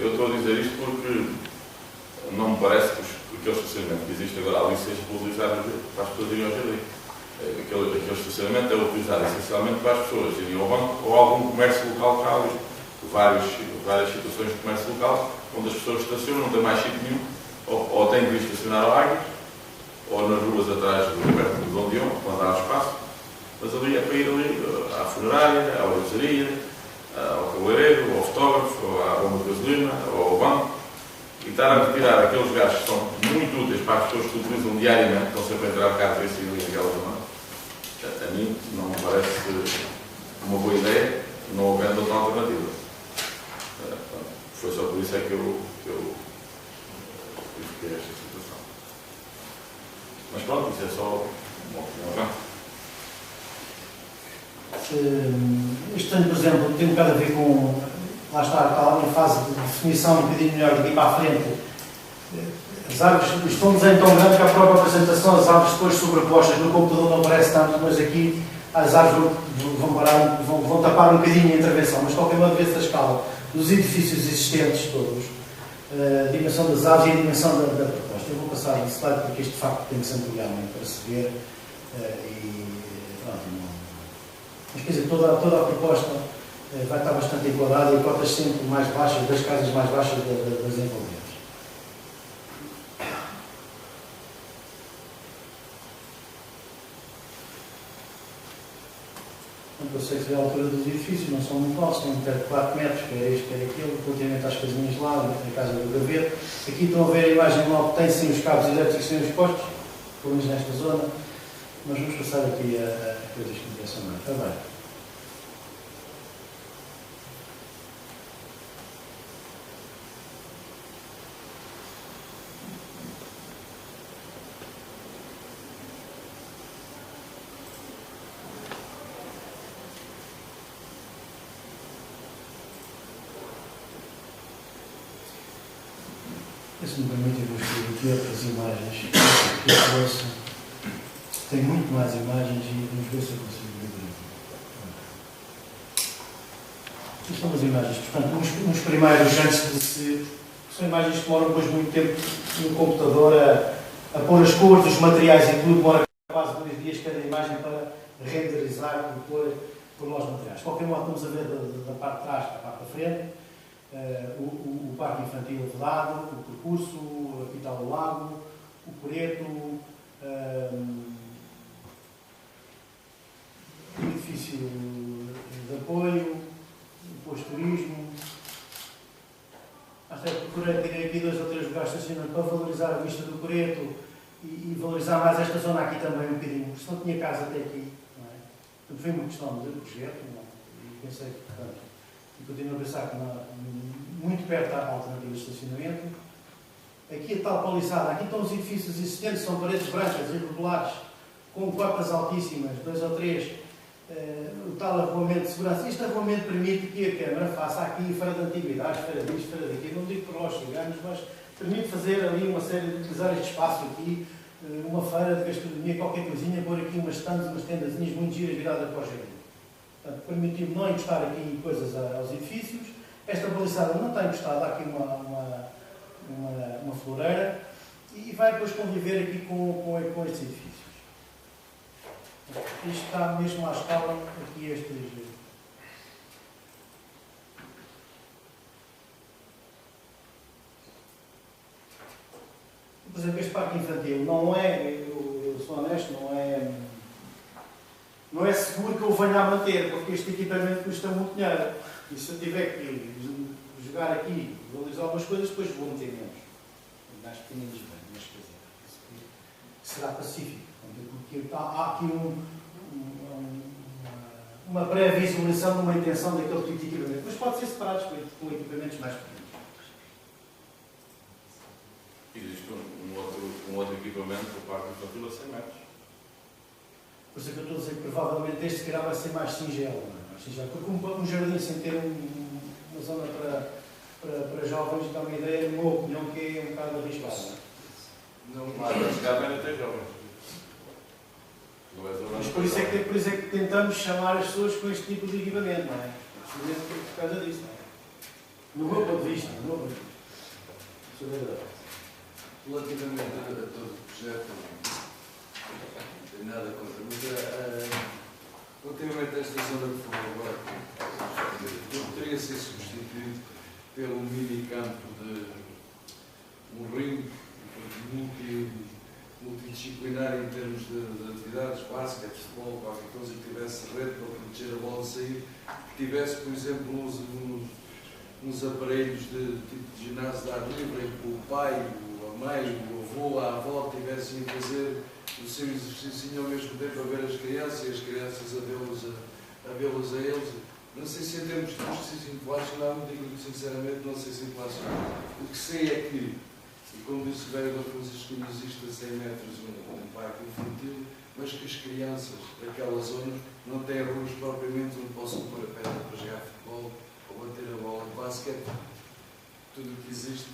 Eu estou a dizer isto porque não me parece que aquele estacionamento que existe agora ali seja utilizado para as pessoas irem ao jardim. Aquele estacionamento é utilizado essencialmente para as pessoas irem ao banco ou algum comércio local que há ali. Várias situações de comércio local onde as pessoas estacionam, não tem mais sítio nenhum, ou têm que ir estacionar ao Águia, ou nas ruas atrás perto do Dondion, quando há espaço. Mas ali é para ir ali à funerária, à orivesaria, ao cabeleireiro, ao fotógrafo, ou à bomba de gasolina, ou ao banco, e estar a retirar aqueles gastos que são muito úteis para as pessoas que utilizam diariamente, estão sempre a entrar de carro e sair ali naquela zona. A mim não me parece uma boa ideia, não havendo outra alternativa. Foi só por isso é que eu verifiquei esta situação. Mas pronto, isso é só uma opinião. Este ano, por exemplo, tem um bocado a ver com, lá está uma fase de definição um bocadinho melhor daqui para a frente. As árvores estão um desenho tão grande que a própria apresentação, as árvores depois sobrepostas no computador não aparece tanto, mas aqui as árvores vão tapar um bocadinho a intervenção, mas qualquer uma vez a escala dos edifícios existentes todos, a dimensão das árvores e a dimensão da proposta. Eu vou passar no slide porque isto de facto tem que se ampliar muito para se ver mas quer dizer, toda a proposta vai estar bastante enquadrada e cotas sempre mais baixas, das casas mais baixas das envolventes. Eu sei que a altura dos edifícios não são muito altos, têm perto de 4 metros, que é isto, que é aquilo, relativamente às casinhas lá, na casa do Gaveiro. Aqui estão a ver a imagem logo que tem sem os cabos elétricos sem os postos, pelo menos nesta zona, mas vamos passar aqui a coisas que interessam mais. Está bem. Se me permite, eu vou escrever aqui outras imagens que eu trouxe. Tem muito mais imagens e vamos ver se eu consigo ver. Isto são as imagens, portanto, uns primeiros antes de se. São imagens que demoram depois muito tempo no computador a pôr as cores, os materiais e tudo, demora quase 2 dias cada imagem para renderizar e pôr lá os materiais. De qualquer modo, estamos a ver da parte de trás para a parte da frente. O parque infantil vedado, o percurso, aqui está o lago, o Coreto, o edifício de apoio, o posto-turismo. Até procurei ter aqui 2 ou 3 lugares de estacionamento para valorizar a vista do Coreto e valorizar mais esta zona aqui também um bocadinho, porque senão tinha casa até aqui. Não é? Portanto, foi uma questão de projeto, e pensei que, portanto, e continuo a pensar que muito perto da alternativa de estacionamento. Aqui a tal paliçada, aqui estão os edifícios existentes, são paredes brancas, irregulares, com portas altíssimas, 2 ou 3, o tal arruamento de segurança. Este arruamento permite que a Câmara faça aqui feira de antiguidades, feira disto, feira daquilo, não digo para nós chegarmos, mas permite fazer ali uma série de utilizar este espaço aqui, uma feira de gastronomia, qualquer coisinha, pôr aqui umas stands, umas tendazinhas muito giras viradas para o jardim. Portanto, permitiu não encostar aqui coisas aos edifícios. Esta baliçada não está encostada, há aqui uma floreira e vai depois conviver aqui com estes edifícios. Isto está mesmo à escala aqui estes. Por exemplo, este parque infantil não é, eu sou honesto, não é seguro que eu venha a manter, porque este equipamento custa muito dinheiro. E se eu tiver que jogar aqui, valorizar algumas coisas, depois vou meter menos. Mais pequeninos bem, mas quer dizer, será pacífico. Porque há aqui uma pré-visualização de uma intenção daquele tipo de equipamento. Mas pode ser separados com equipamentos mais pequenos. Existe um outro equipamento do parque infantil a 100 metros. Por isso é que eu estou a dizer que provavelmente este se calhar vai ser mais singelo. Porque um jardim sem ter uma zona para jovens dá uma ideia, na minha opinião, que é um bocado arriscado. Não há arriscado ainda ter jovens. Mas por isso é que tentamos chamar as pessoas com este tipo de equipamento, não é? Precisamente por causa disso, não é? No meu ponto de vista, Isso é verdade. Relativamente a todo o projeto, não tenho nada contra, mas relativamente a esta zona de futebol, poderia ser substituído pelo minicampo de um ringue multidisciplinar em termos de atividades, basquete, futebol, qualquer coisa que tivesse rede para proteger a bola sair, que tivesse, por exemplo, uns aparelhos de tipo de ginásio de ar livre, em que o pai, a mãe, o avô, a avó tivessem a fazer o seu exercício ao mesmo tempo a ver as crianças e as crianças a vê-los a eles. Não sei se em termos de custos inflacionário, digo sinceramente, não sei se inflacionário. O que sei é que, e como disse o vereador Francisco, existe a 100 metros um parque infantil, mas que as crianças daquela zona não têm ruas propriamente onde possam pôr a pedra para jogar futebol ou bater a bola de basquete. Tudo o que existe,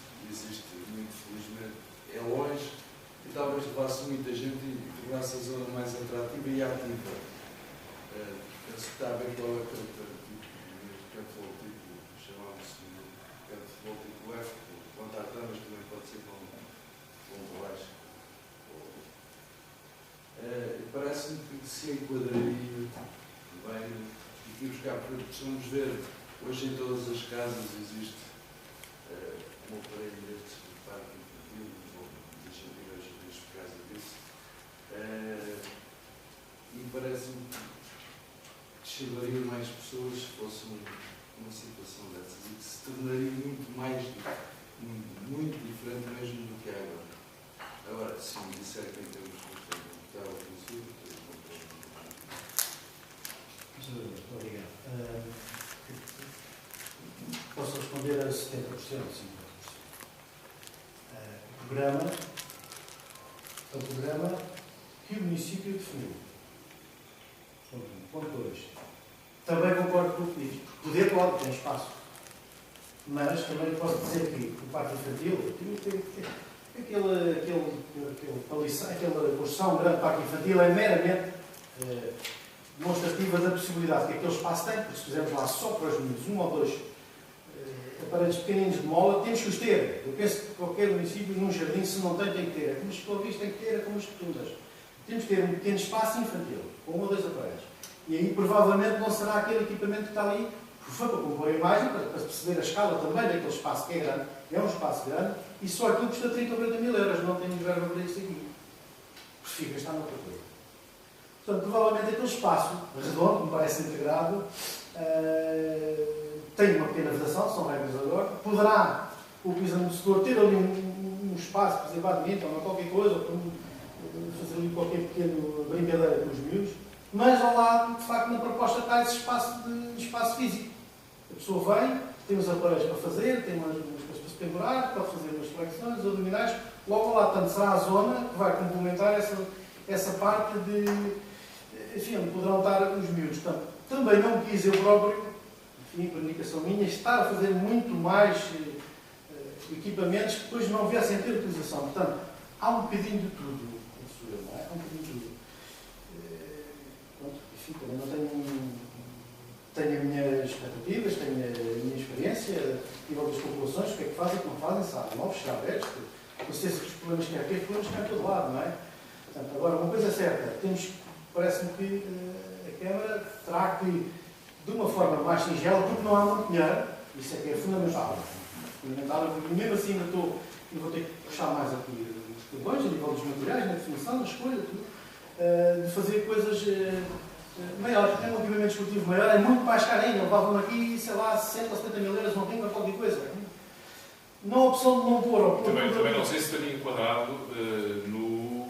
muito felizmente, é longe e talvez levasse muita gente e tornasse a zona mais atrativa e ativa. Penso que está a ver qual é aquele futebol tipo, chamamos-se futebol tipo F, quanto à mas também pode ser com baixo. Parece-me que se enquadraria bem e que buscar, porque precisamos ver, hoje em todas as casas existe um aparelho deste parque infantil, deixa-me ir hoje por causa disso, e parece-me que chegaria mais pessoas se fosse uma situação dessas e que se tornaria muito diferente mesmo do que é agora. Agora, se me disser que em termos de O programa é o programa que o município definiu. Ponto 2. Também concordo com o que diz. Poder pode, tem espaço. Mas também posso dizer que o parque infantil, aquela construção grande parque infantil é meramente demonstrativa da possibilidade que aquele espaço tem, porque se fizermos lá só para os meninos, 1 ou 2 aparelhos pequeninos de mola, temos que os ter. Eu penso que qualquer município, num jardim, se não tem, tem que ter. É como os escolas tem que ter, é como as rotundas. Temos que ter um pequeno espaço infantil, com 1 ou 2 aparelhos. E aí, provavelmente, não será aquele equipamento que está ali, foi para compor a imagem, para perceber a escala também daquele espaço que é grande. É um espaço grande, e só aquilo custa 30 ou 40 mil euros. Não temos verba para isso aqui. Prefiro gastar noutra coisa. Portanto, provavelmente aquele espaço redondo, me parece integrado, tem uma pequena vedação, são regras agora. Poderá o piso-amortecedor ter ali um espaço para fazer badminton ou qualquer coisa, ou para fazer ali qualquer pequena brincadeira com os miúdos, mas ao lado, de facto, na proposta está esse espaço físico. A pessoa vem, tem os aparelhos para fazer, tem umas coisas para se pendurar, pode fazer umas flexões, abdominais, logo ao lado, portanto, será a zona que vai complementar essa parte de, enfim, onde poderão estar os miúdos. Portanto, também não quis eu próprio, enfim, por indicação minha, estar a fazer muito mais equipamentos que depois não viessem a ter utilização. Portanto, há um bocadinho de tudo, não é? Há um bocadinho de tudo. Pronto, enfim, também não tenho as minhas expectativas, tenho a minha experiência, nível das populações, o que é que fazem, o que não fazem, sabem, novos, já abertos, não sei se os problemas que há aqui, os problemas que há em todo lado, não é? Portanto, agora, uma coisa é certa, parece-me que a Câmara terá que, de uma forma mais singela, porque não há muito dinheiro, isso é que é fundamental. E mesmo assim ainda vou ter que puxar mais aqui os cartões, a nível dos materiais, na definição, na escolha, tudo, de fazer coisas maiores. Tem um equipamento esportivo maior, é muito mais caro ainda. Levavam aqui, sei lá, 60 ou 70 mil euros, não tem qualquer coisa. Não há opção de não pôr. Também não sei se estaria enquadrado no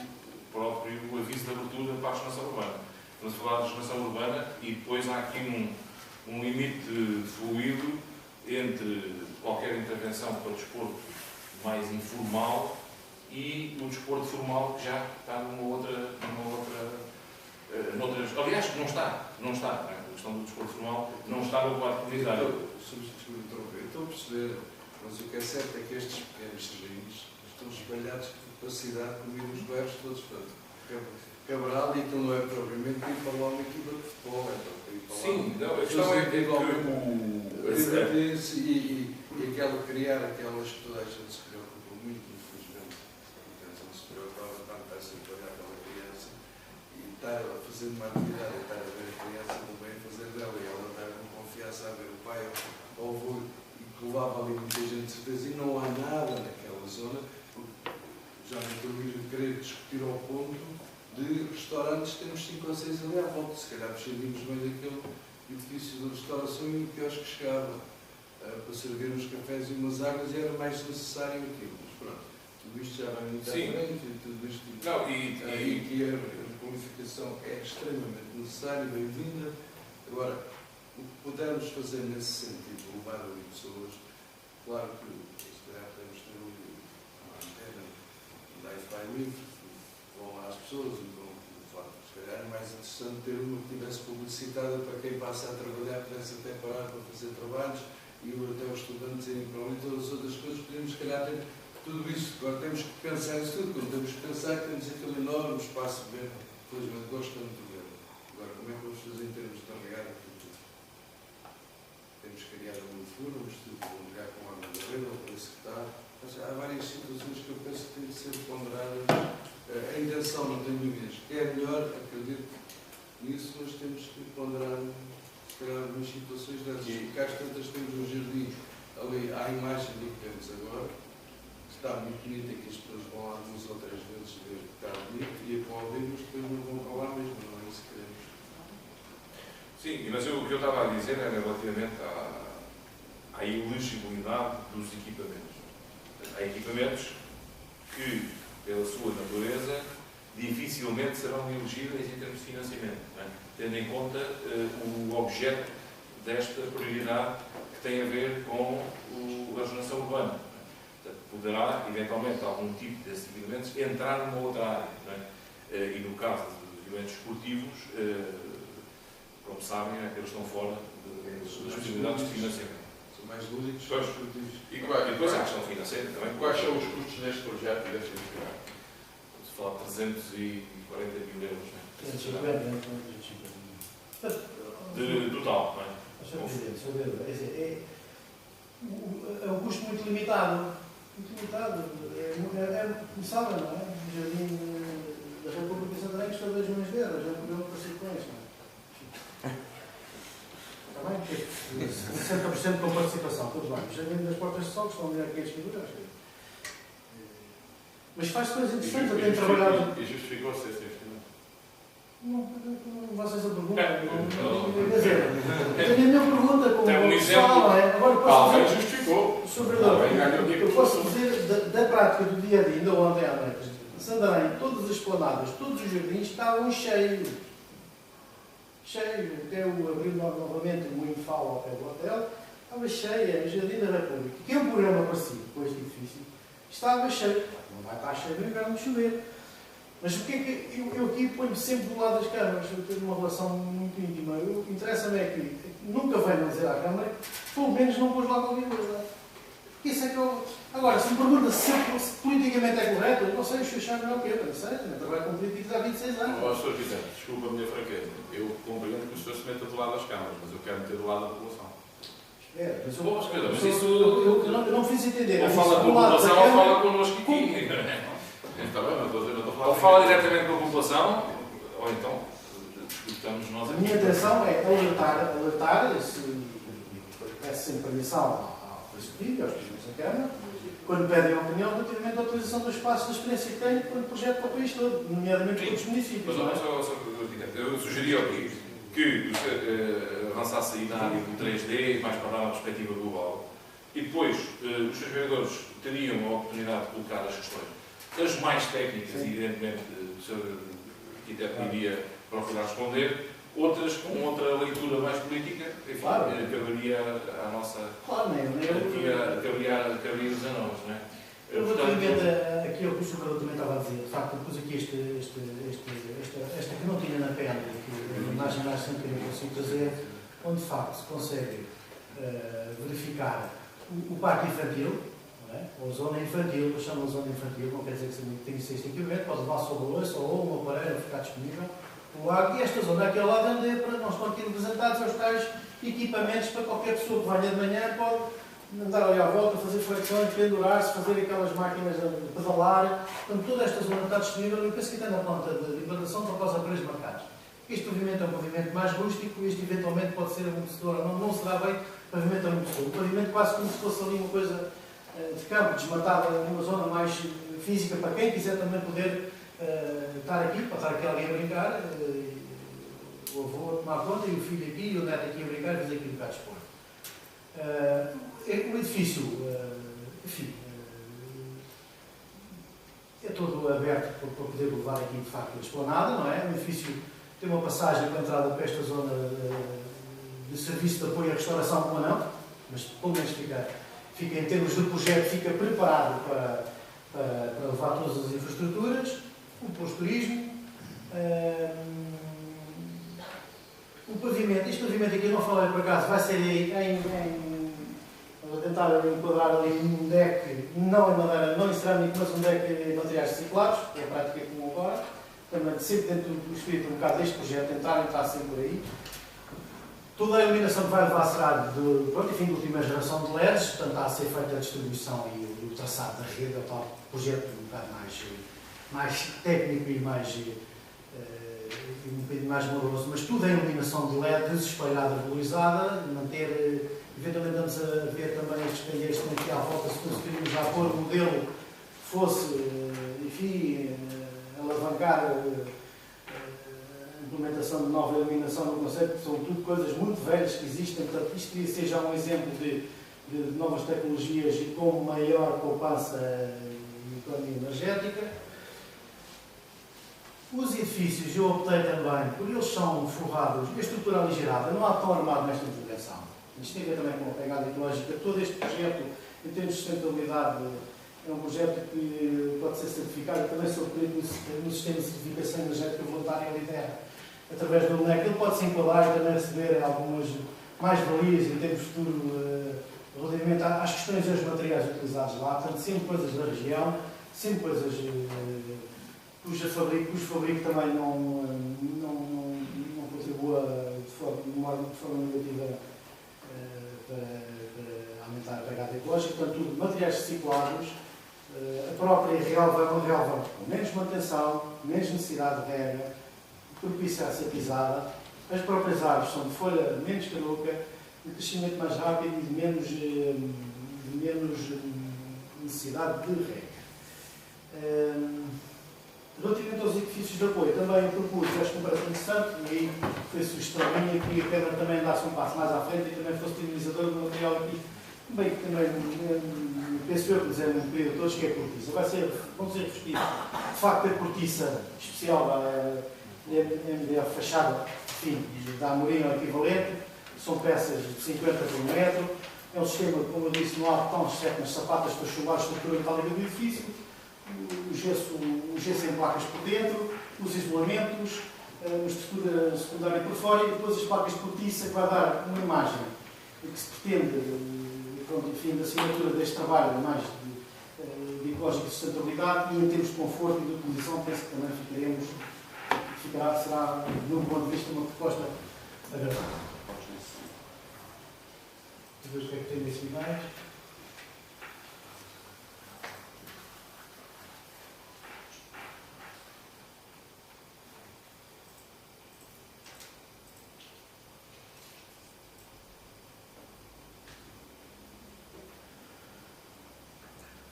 próprio aviso de abertura para a regeneração urbana. Estamos a falar de regeneração urbana e depois há aqui um limite fluido entre qualquer intervenção para o desporto mais informal e o desporto formal que já está numa outra aliás, não está. A questão do desporto formal não está no quadro comunitário. Estou a perceber, mas o que é certo é que estes pequenos terrenos estão espalhados por cidade, por meio dos bairros todos. Cabral, e aquilo não é propriamente ir para lá uma equipa de futebol, é para ir para lá. Sim, não, a questão é que e aquela criar aquelas que toda a gente se preocupa muito, infelizmente. Não se preocupava tanto a se olhar aquela criança e estar a fazer uma atividade, e estar a ver a criança no bem fazer dela, e ela dar com confiança a ver o pai ou o avô, e que levava ali muita gente de certeza, e não há nada naquela zona, porque já não estou a querer discutir ao ponto de restaurantes, temos 5 ou 6 ali à volta, se calhar mexeríamos bem daquele edifício de restauração e o quiosque chegava para servir uns cafés e umas águas, e era mais necessário aquilo. Mas pronto, tudo isto já vai muito à frente, e tudo isto. Não, e que a qualificação é extremamente necessária, bem-vinda. Agora, o que pudermos fazer nesse sentido, levar ali pessoas, claro que se calhar podemos ter uma antena, um Wi-Fi livre, vão lá as pessoas e vão falar. Se calhar é mais interessante ter uma que tivesse publicitada para quem passa a trabalhar, pudesse até parar para fazer trabalhos, e até os estudantes irem para ali, todas as outras coisas, podemos se calhar ter tudo isso. Agora temos que pensar nisso tudo, quando temos que pensar que temos aquele enorme espaço verde, felizmente gosto tanto de ver. Agora, como é que vamos fazer em termos de regar aquilo tudo? Temos que criar um furo, vamos ligar com a água da rede, ou por isso que está. Mas há várias situações que eu penso que têm de ser ponderadas. A intenção, não tenho dúvidas, que é melhor, acredito nisso, mas temos que ponderar, se calhar, algumas situações dessas. Porque às tantas temos um jardim ali, à imagem do que temos agora, que está muito bonito, e que as pessoas vão lá 2 ou 3 vezes ver que está bonito, e aplaudem, mas depois não vão para lá mesmo, não é isso que queremos. Sim, mas o que eu estava a dizer era relativamente à elegibilidade dos equipamentos. Há equipamentos que, pela sua natureza, dificilmente serão elegíveis em termos de financiamento, não é? Tendo em conta o objeto desta prioridade tem a ver com a regeneração urbana. Portanto, poderá, eventualmente, algum tipo desses equipamentos entrar numa outra área. Não é? E no caso dos equipamentos esportivos, como sabem, eles estão fora das possibilidades de financiamento. São mais lúdicos, Pois. esportivos. E Depois há a questão financeira também. quais são os custos deste projeto e deste investimento? Se falar de 340 mil euros, não é? 350, né? De total, não é? Sr. Presidente, Sr. Vereador, é um custo muito limitado. Muito limitado. Como sabem, não é? O Jardim da República de Santarém custa 2 milhões de euros. Já podemos parecer com isso, não é? Está bem? 60% com participação, tudo bem. O Jardim das Portas de Sol custam 1.500 mil euros. Mas faz coisas interessantes. Eu tenho trabalhado. E justificou-se esse investimento? Não, vocês a perguntam. Quer dizer, eu tenho a minha pergunta como Tem um pessoal, exemplo. não é? Agora Alguém posso dizer, justificou. Sr. Vereador, Alguém ganhou aqui eu por posso força. dizer da prática do dia a dia, ainda ontem à noite, em Santarém, todas as esplanadas, todos os jardins estavam cheios. Cheios. Até o abriu novamente o Moinho Fala ao pé do hotel, estava cheia, o Jardim da República, que é um programa parecido com este edifício, estava cheio. Não vai estar cheio no inverno de chover. Mas o que é que eu aqui ponho sempre do lado das câmaras? Eu tenho uma relação muito íntima. Interessa-me é que nunca venham dizer à Câmara que pelo menos não pôs lá qualquer coisa. Isso é que eu. Agora, se me pergunta se politicamente é correto, eu não sei, o Sr. Chá melhor que eu, não sei, eu trabalho com políticos há 26 anos. Ó, Sr. Presidente, desculpa a minha fraqueza. Eu compreendo que o senhor se meta do lado das câmaras, mas eu quero meter do lado da população. É, mas Bom, mas isso. eu não fiz entender. Ou Eu fala disse, com do a lado da população ou Câmara, fala connosco aqui. Está bem, mas não estou a falar. Ou fala diretamente com a população, ou então discutamos nós A aqui. minha intenção é alertar, peço sempre permissão ao Executivo e aos Presidentes da Câmara, quando pedem a opinião relativamente à utilização do espaço da experiência que têm para o projeto para o país todo, nomeadamente todos os municípios. Mas eu sugeri aqui que avançasse aí na área do 3D, mais para dar uma perspectiva global, e depois os seus vereadores teriam a oportunidade de colocar as questões, as mais técnicas, e evidentemente o Sr. Arquiteto iria procurar responder, outras com outra leitura mais política, enfim, Claro. caberia à nossa. Claro, nem Caberia-nos a nós, não é? Relativamente aqui ao que o Sr. também estava a dizer, de facto, depois aqui esta que não tinha na pena, que a imagem mais sempre que eu consigo trazer, onde de facto se consegue verificar o parque infantil, não é? Ou a zona infantil, eu chamo de zona infantil, não quer dizer que tenha que ser este equipamento, pode levar sobre o osso ou um aparelho ficar disponível. O lago, e esta zona aqui ao lado onde para nós estão aqui representados aos tais equipamentos para qualquer pessoa que venha de manhã pode andar ali à volta, fazer flexões, pendurar-se, fazer aquelas máquinas de pedalar. Portanto, toda esta zona está disponível. Eu penso que está na planta de implantação para os aparelhos marcados. Este pavimento é um pavimento mais rústico, este eventualmente pode ser amortecedor, não será bem pavimento amortecedor. Um pavimento quase como se fosse ali uma coisa de campo, desmatada, numa zona mais física, para quem quiser também poder estar aqui, para estar aqui alguém a brincar, o avô a tomar conta e o filho aqui e o neto aqui a brincar e fazer aquilo que há de expor. O edifício, enfim, é todo aberto para poder levar aqui de facto a esplanada, não é? O edifício tem uma passagem para a entrada para esta zona de serviço de apoio à restauração permanente, mas pelo menos fica em termos de projeto, fica preparado para levar todas as infraestruturas, o pós-turismo, o pavimento. Este pavimento aqui eu não falei por acaso, vai ser vou tentar enquadrar ali um deck, não em madeira, não em cerâmica, mas um deck de materiais reciclados, que é a prática comum agora, também sempre dentro do espírito um bocado deste projeto, entrar sempre por aí. Toda a iluminação que vai levar será de última geração de LEDs, portanto está a ser feita a distribuição e o traçado da rede, é o tal projeto um bocado mais técnico e um bocadinho mais moroso, mas tudo é iluminação de LED desespalhada, valorizada, manter, eventualmente estamos a ver também estes canheiros que estão aqui à volta, se conseguirmos já pôr o modelo que fosse, enfim, alavancar a implementação de nova iluminação no conceito, são tudo coisas muito velhas que existem, portanto isto queria ser já um exemplo de novas tecnologias e com maior poupança e economia energética. Os edifícios, eu optei também, por eles são forrados, a estrutura aligerada, não há tão armado nesta intervenção. Isto tem a ver também com a pegada ecológica. Todo este projeto, em termos de sustentabilidade, é um projeto que pode ser certificado. Eu também sou perito no sistema de certificação energética voluntária LIDER. Através do LNEC, ele pode se enquadrar e também receber algumas mais-valias em termos futuro relativamente às questões dos materiais utilizados lá. Portanto, sempre coisas da região, sempre coisas cujo fabrico também não contribua de forma negativa para aumentar a pegada ecológica. Portanto, tudo materiais reciclados. A própria relva é uma relva com menos manutenção, menos necessidade de rega, propícia a ser pisada. As próprias árvores são de folha menos caduca, de crescimento mais rápido e de menos necessidade de rega. Relativamente aos edifícios de apoio, também propus, acho que me parece interessante, e aí foi sugestão minha que a Pedra também andasse um passo mais à frente e também fosse dinamizador do material aqui. Bem, que também penso eu que dizer um pedido a todos que é a cortiça. Vão ser revestidos, de facto, a cortiça especial da MDF fachada, enfim, da Amorim equivalente, são peças de 50 por metro. É um sistema, como eu disse, não há betões, exceto nas sapatas para chumbar a estrutura metálica do edifício, o gesso em placas por dentro, os isolamentos, a estrutura secundária por fora e depois as placas de cortiça que vai dar uma imagem que se pretende, enfim, da assinatura deste trabalho mais de ecológica e sustentabilidade, e em termos de conforto e de utilização, penso que também será, de um ponto de vista, uma proposta agradável. Vamos ver o que é que tem nesse mais.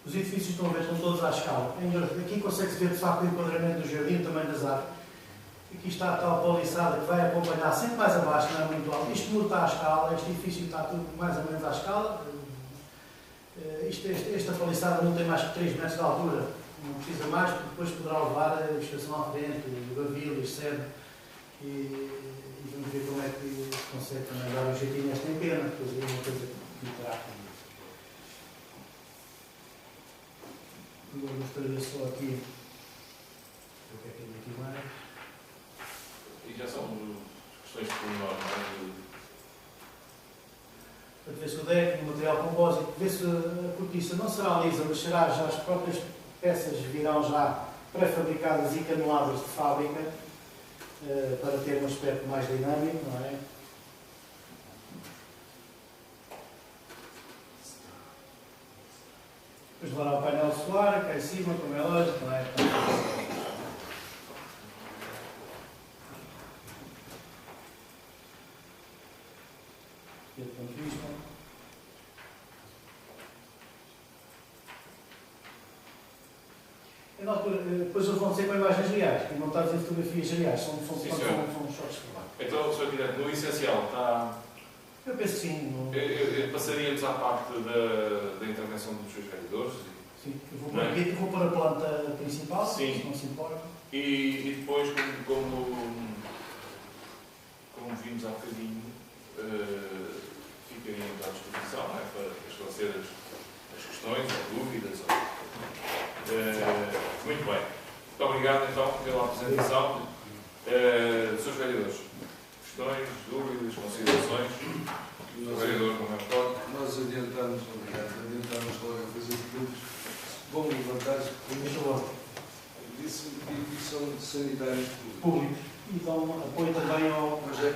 Os edifícios estão a ver, estão todos à escala. Aqui consegue-se ver de facto o enquadramento do jardim, também das árvores. Aqui está a tal paliçada que vai acompanhar sempre mais abaixo, não é muito alto. Isto tudo está à escala, este edifício está tudo mais ou menos à escala. Esta paliçada não tem mais que 3 metros de altura, não precisa mais, porque depois poderá levar a vegetação à frente, o gavilo, etc. E vamos ver como é que se consegue também dar um jeitinho nesta empena, depois é uma coisa que terá que. Eu mostraria só aqui o que é que tem aqui mais. E já são questões de pormenor, não é? Portanto, vê-se o deck, o material compósito, vê-se a cortiça não será lisa, mas será já as próprias peças virão já pré-fabricadas e caneladas de fábrica para ter um aspecto mais dinâmico, não é? Depois levará o painel solar, cá em cima, como é lógico, não é? E na altura, depois eles vão ser com imagens reais, que montados em fotografias reais, são choques de trabalho. Então, Sr. Diretor, no essencial está. Eu penso que sim. Passaríamos à parte da intervenção dos seus vereadores. Sim, eu vou para a planta principal, sim. Se não se importa. E depois, como vimos há bocadinho, ficaríamos à disposição, não é, para esclarecer as questões, as dúvidas. Muito bem. Muito obrigado, então, pela apresentação. Seus vereadores, questões, dúvidas, considerações? O vereador, como é que nós adiantamos logo a fazer perguntas. Vão levantar-se e são sanitários públicos. E dão apoio também ao. Mas é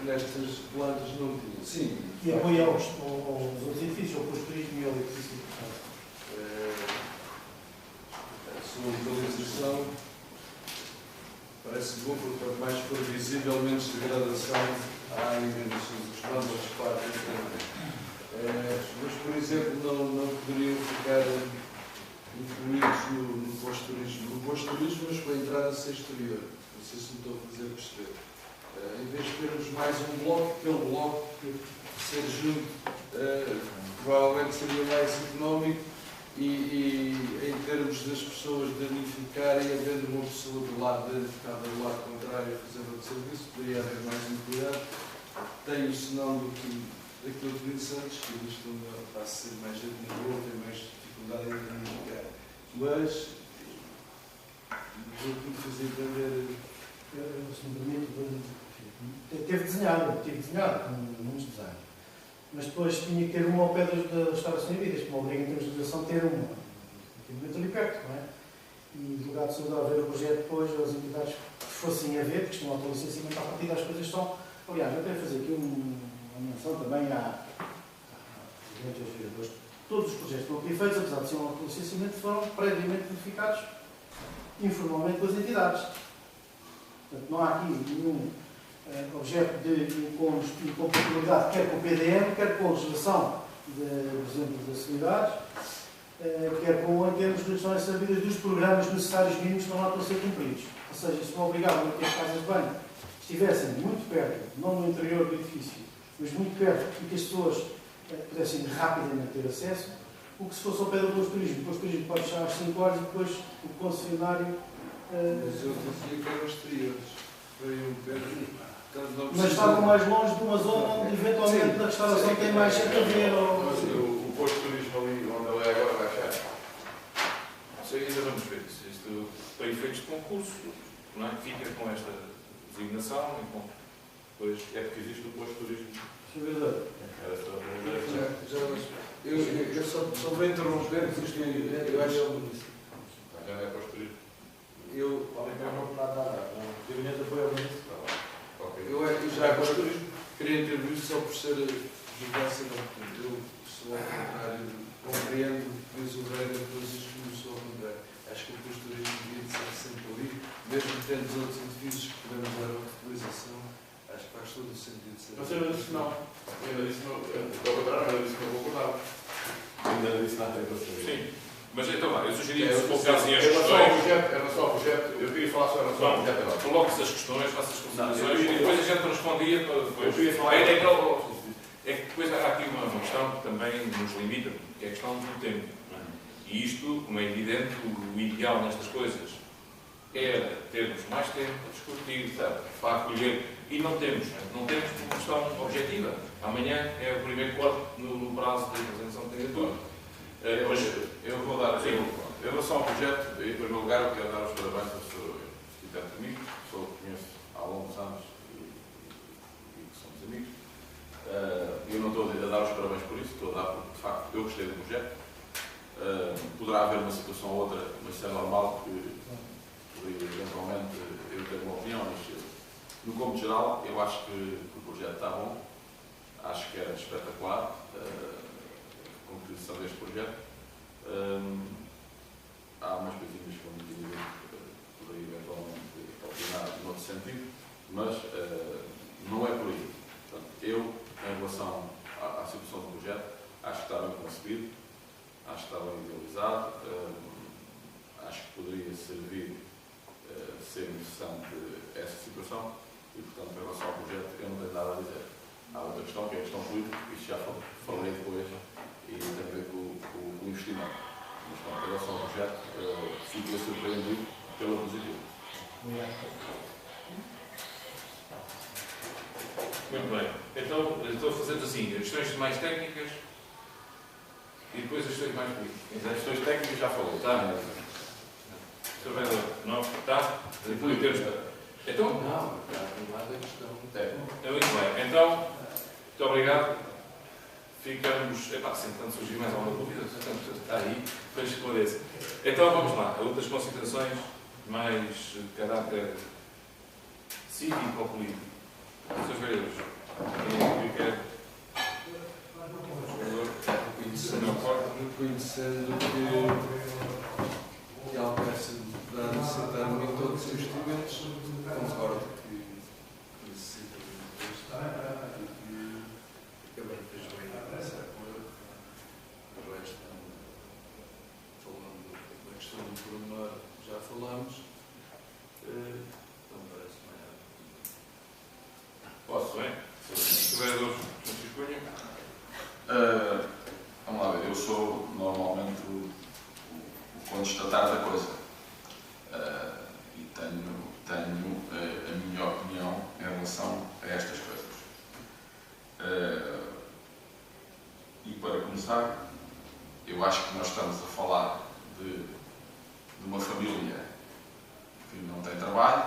nestas plantas não tinha. Sim. E apoio aos outros edifícios, ao turismo e ao edifício. A sua localização parece bom, porque quanto mais for visível, menos degradação há em dos plantas de parque. Mas, por exemplo, não poderiam ficar incluídos no pós-turismo. No pós-turismo, mas com a entrada sem exterior. Não sei se me estou a fazer perceber. Em vez de termos mais um bloco, aquele bloco que ser junto provavelmente seria mais económico e em termos das pessoas danificarem, havendo uma pessoa do lado contrário fazendo o serviço, poderia haver mais utilidade. Tem o senão daquilo que disse antes, que isto vai ser mais admitido, tem mais dificuldade em danificar. Mas vou aqui fazer entender. Se me permite, teve desenhado com muitos desenhos. Mas depois tinha que ter uma ao pé da restauração e vidas, como obriga em termos de legislação ter uma. Aqui ali perto, não é? E o delegado de saúde, ao ver o projeto, depois as entidades que fossem a ver, porque estão autolicenciamento à partida, as coisas estão. Aliás, eu quero fazer aqui uma menção também aos vereadores. Todos os projetos que estão aqui feitos, apesar de ser um autolicenciamento, foram previamente verificados informalmente pelas entidades. Portanto, não há aqui nenhum objeto de incompatibilidade, quer com o PDM, quer com a legislação, por exemplo, das cidades, quer com, em termos de questões sabidas dos programas necessários mínimos que estão lá para ser cumpridos. Ou seja, se não obrigavam a que as casas de banho estivessem muito perto, não no interior do edifício, mas muito perto, e que as pessoas pudessem rapidamente ter acesso, o que se fosse ao pé do turismo, depois o turismo pode fechar às 5 horas e depois o concessionário. Mas eu dizia que eram exteriores. Mas estavam mais longe de uma zona onde eventualmente a restauração tem mais certo a ver. O posto de turismo ali onde ele é agora vai fechar. Isso aí ainda vamos ver. Isto, para efeitos de concurso, não é? Fica com esta designação e com. Depois é porque existe o posto de turismo. Era só eu só vou interromper, porque eu acho que já não é posto de turismo. eu já agora queria ter visto só por ser julgar-se não. Eu sou ao contrário, compreendo que o Reira depois começou ao contrário. Acho que o posto de turismo devia ser sempre ali, mesmo tendo os outros edifícios que podemos dar a utilização. Acho que faz todo o sentido de ser. Mas eu disse não. Eu ainda disse não. Ao contrário, eu disse que não vou concordar. Ainda disse nada. Sim. Mas então lá, eu sugeria que se Em colocassem as relação ao questões. projeto, eu queria falar sobre o projeto agora. Coloque-se as questões, faça as considerações e depois a gente respondia para depois. Eu queria falar. É que depois há aqui uma questão que também nos limita, que é a questão do tempo. E isto, como é evidente, o ideal nestas coisas era termos mais tempo para discutir, para acolher. E não temos por uma questão objetiva. Amanhã é o primeiro corte no prazo de apresentação de candidatura. Eu vou dar assim, em relação ao projeto, em primeiro lugar, eu quero dar os parabéns ao Sr. arquiteto comigo, pessoa que conheço há longos anos e que somos amigos. Eu não estou a dar os parabéns por isso, estou a dar porque, de facto, eu gostei do projeto. Poderá haver uma situação ou outra, mas isso é normal, que eventualmente eu tenho uma opinião, mas no cômputo geral, eu acho que o projeto está bom, acho que era espetacular. A concretização deste projeto. Há umas coisinhas que eu me poderia eventualmente opinar noutro sentido, mas não é por aí. Portanto, eu, em relação à situação do projeto, acho que está bem concebido, acho que está bem idealizado, acho que poderia servir, ser interessante essa situação e, portanto, em relação ao projeto, eu não tenho nada a dizer. Há outra questão, que é a questão política, isto já falei depois, e tem a ver com o investimento. Mas, em relação ao projeto, fiquei surpreendido pela positiva. Muito bem. Então, estou fazendo assim, questões mais técnicas e depois as questões mais políticas. As questões técnicas já falei. Está. Estou vendo? Não? Está? Então? Não, está arrumada a questão técnica. Muito bem. Então, muito obrigado. Ficamos, sem tanto surgir mais alguma dúvida, está aí, depois esclareço. Então vamos lá, outras considerações mais de caráter cívico ou político. Srs. vereadores, quem quer? Reconhecendo que a Alcácer dá necessariamente todos os investimentos, concordo que necessita de investir. Já falamos, então parece mais. Posso, bem? Sr. vereador Francisco Cunha. Vamos lá ver, eu sou normalmente o constatar da coisa. E tenho a minha opinião em relação a estas coisas. E para começar, eu acho que nós estamos a falar de uma família que não tem trabalho,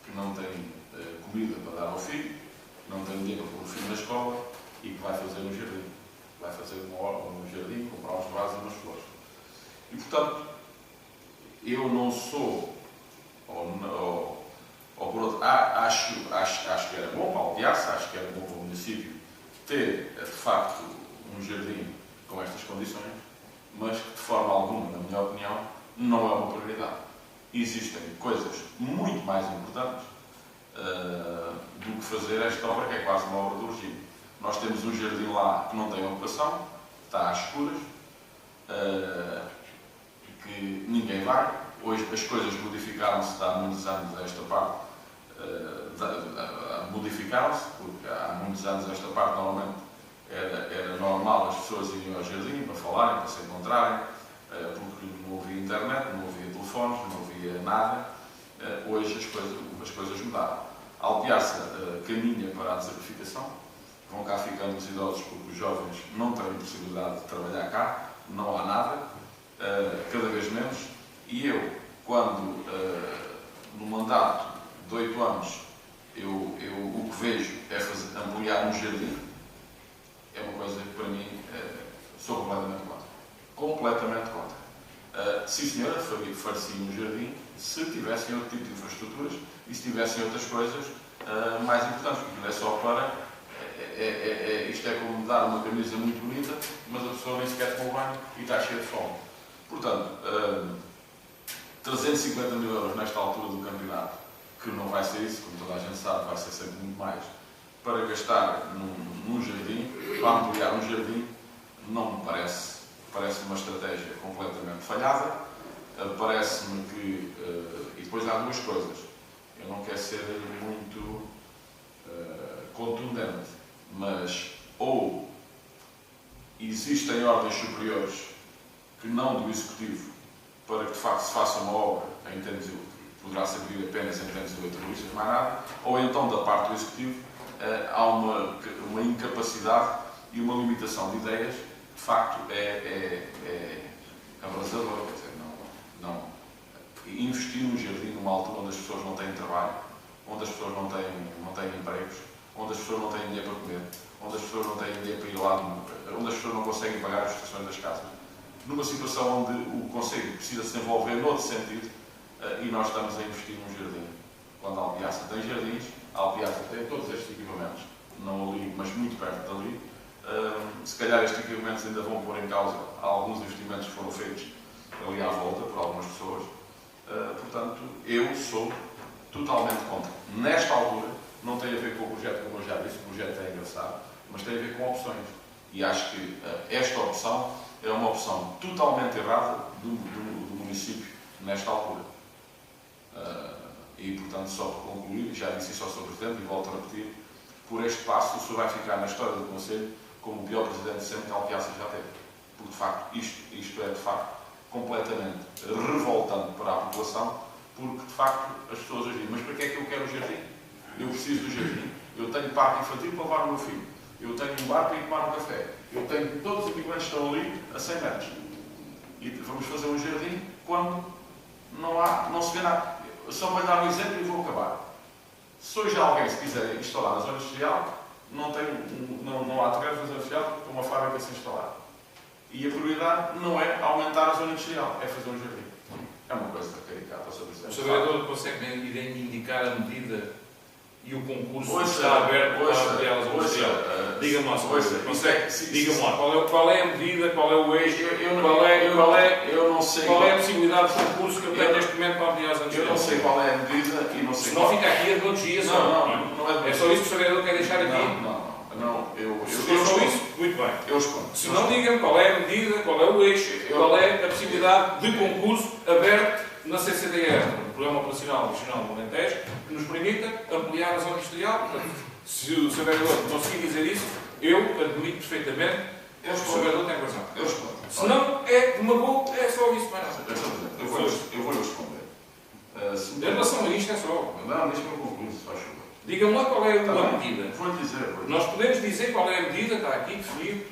que não tem comida para dar ao filho, que não tem dinheiro para pôr o filho na escola e que vai fazer um jardim. Vai fazer uma horta no jardim, comprar uns vasos e umas flores. E, portanto, eu não sou, ou por outro, acho que era bom para a Alpiaça, acho que era bom para o município ter, de facto, um jardim com estas condições, mas que, de forma alguma, na minha opinião, não é uma prioridade. Existem coisas muito mais importantes do que fazer esta obra, que é quase uma obra de urgência. Nós temos um jardim lá que não tem ocupação, está às escuras, que ninguém vai. Hoje as coisas modificaram-se há muitos anos esta parte, modificaram-se, porque há muitos anos esta parte normalmente era normal as pessoas irem ao jardim para falarem, para se encontrarem, porque não havia internet, não havia telefones, não havia nada. Hoje as coisas mudaram. A Alpiaça caminha para a desertificação, vão cá ficando os idosos porque os jovens não têm possibilidade de trabalhar cá, não há nada, cada vez menos. E eu, quando no mandato de 8 anos, o que vejo é ampliar um jardim, é uma coisa que para mim sou completamente contra. Completamente contra. Sim senhora, faria um jardim se tivessem outro tipo de infraestruturas e se tivessem outras coisas mais importantes, porque não é só para... isto é como dar uma camisa muito bonita, mas a pessoa nem sequer tomou banho e está cheia de fome. Portanto, 350 mil euros nesta altura do campeonato, que não vai ser isso, como toda a gente sabe, vai ser sempre muito mais, para gastar num jardim, para ampliar um jardim, não me parece. Parece-me uma estratégia completamente falhada. Parece-me que... e depois há duas coisas. Eu não quero ser muito contundente, mas ou existem ordens superiores que não do Executivo para que de facto se faça uma obra em termos de, poderá servir apenas em termos de eletrodomésticos, mais nada, ou então da parte do Executivo há uma incapacidade e uma limitação de ideias que de facto é abrasadora. Quer dizer, não investir num jardim numa altura onde as pessoas não têm trabalho, onde as pessoas não têm empregos, onde as pessoas não têm dinheiro para comer, onde as pessoas não têm dinheiro para ir lá, onde as pessoas não conseguem pagar as prestações das casas, numa situação onde o Conselho precisa se envolver noutro sentido, e nós estamos a investir num jardim. Quando a Alpiaça tem jardins, a Alpiaça tem todos estes equipamentos, não ali, mas muito perto dali. Se calhar estes equipamentos ainda vão pôr em causa alguns investimentos que foram feitos ali à volta por algumas pessoas. Portanto, eu sou totalmente contra. Nesta altura, não tem a ver com o projeto, como eu já disse, o projeto é engraçado, mas tem a ver com opções. E acho que esta opção é uma opção totalmente errada do município nesta altura. E, portanto, só para concluir, já disse isso ao Sr. Presidente e volto a repetir, por este passo o Sr. vai ficar na história do Conselho como o pior Presidente sempre que a Alpiaça já teve. Porque, de facto, isto é, de facto, completamente revoltante para a população, porque, de facto, as pessoas dizem, mas para que é que eu quero o jardim? Eu preciso do jardim. Eu tenho parque infantil para levar o meu filho. Eu tenho um bar para ir tomar um café. Eu tenho todos os equipamentos que estão ali a 100 metros. E vamos fazer um jardim quando não se vê nada. Só para dar um exemplo e vou acabar. Se hoje alguém se quiser instalar na zona industrial, não há terreno na zona industrial porque uma fábrica a ser instalada. E a prioridade não é aumentar a zona industrial, é fazer um jardim. É uma coisa caricata sobre isso. O Sr. Vereador consegue indicar a medida e o concurso está aberto para ampliá-las ao industrial? Diga-me lá, diga-me lá, qual é a medida, qual é o eixo, qual é a possibilidade de concurso que eu tenho neste momento para ampliar as industriais? Eu não sei qual é a medida e não sei. Se não fica aqui a todos os dias, não é. É só isso que o Sr. Vereador quer deixar aqui? Não, eu só isso? Muito bem. Eu respondo. Se não, diga-me qual é a medida, qual é o eixo, qual é a possibilidade de concurso aberto na CCDR, no Programa Operacional Nacional do Alentejo, que nos permita ampliar a zona industrial. Portanto, se o Sr. Vereador conseguir dizer isso, eu admito perfeitamente Eu O respondo. vereador tem razão. Eu respondo. Se não, é demagogo, é só isso, mais nada. Eu vou responder. Em relação a isto, é só. Não, deixa-me concluir, se faz favor. Diga-me lá qual é Tá a bem. medida. Vou-lhe dizer. Nós podemos dizer qual é a medida, está aqui definido,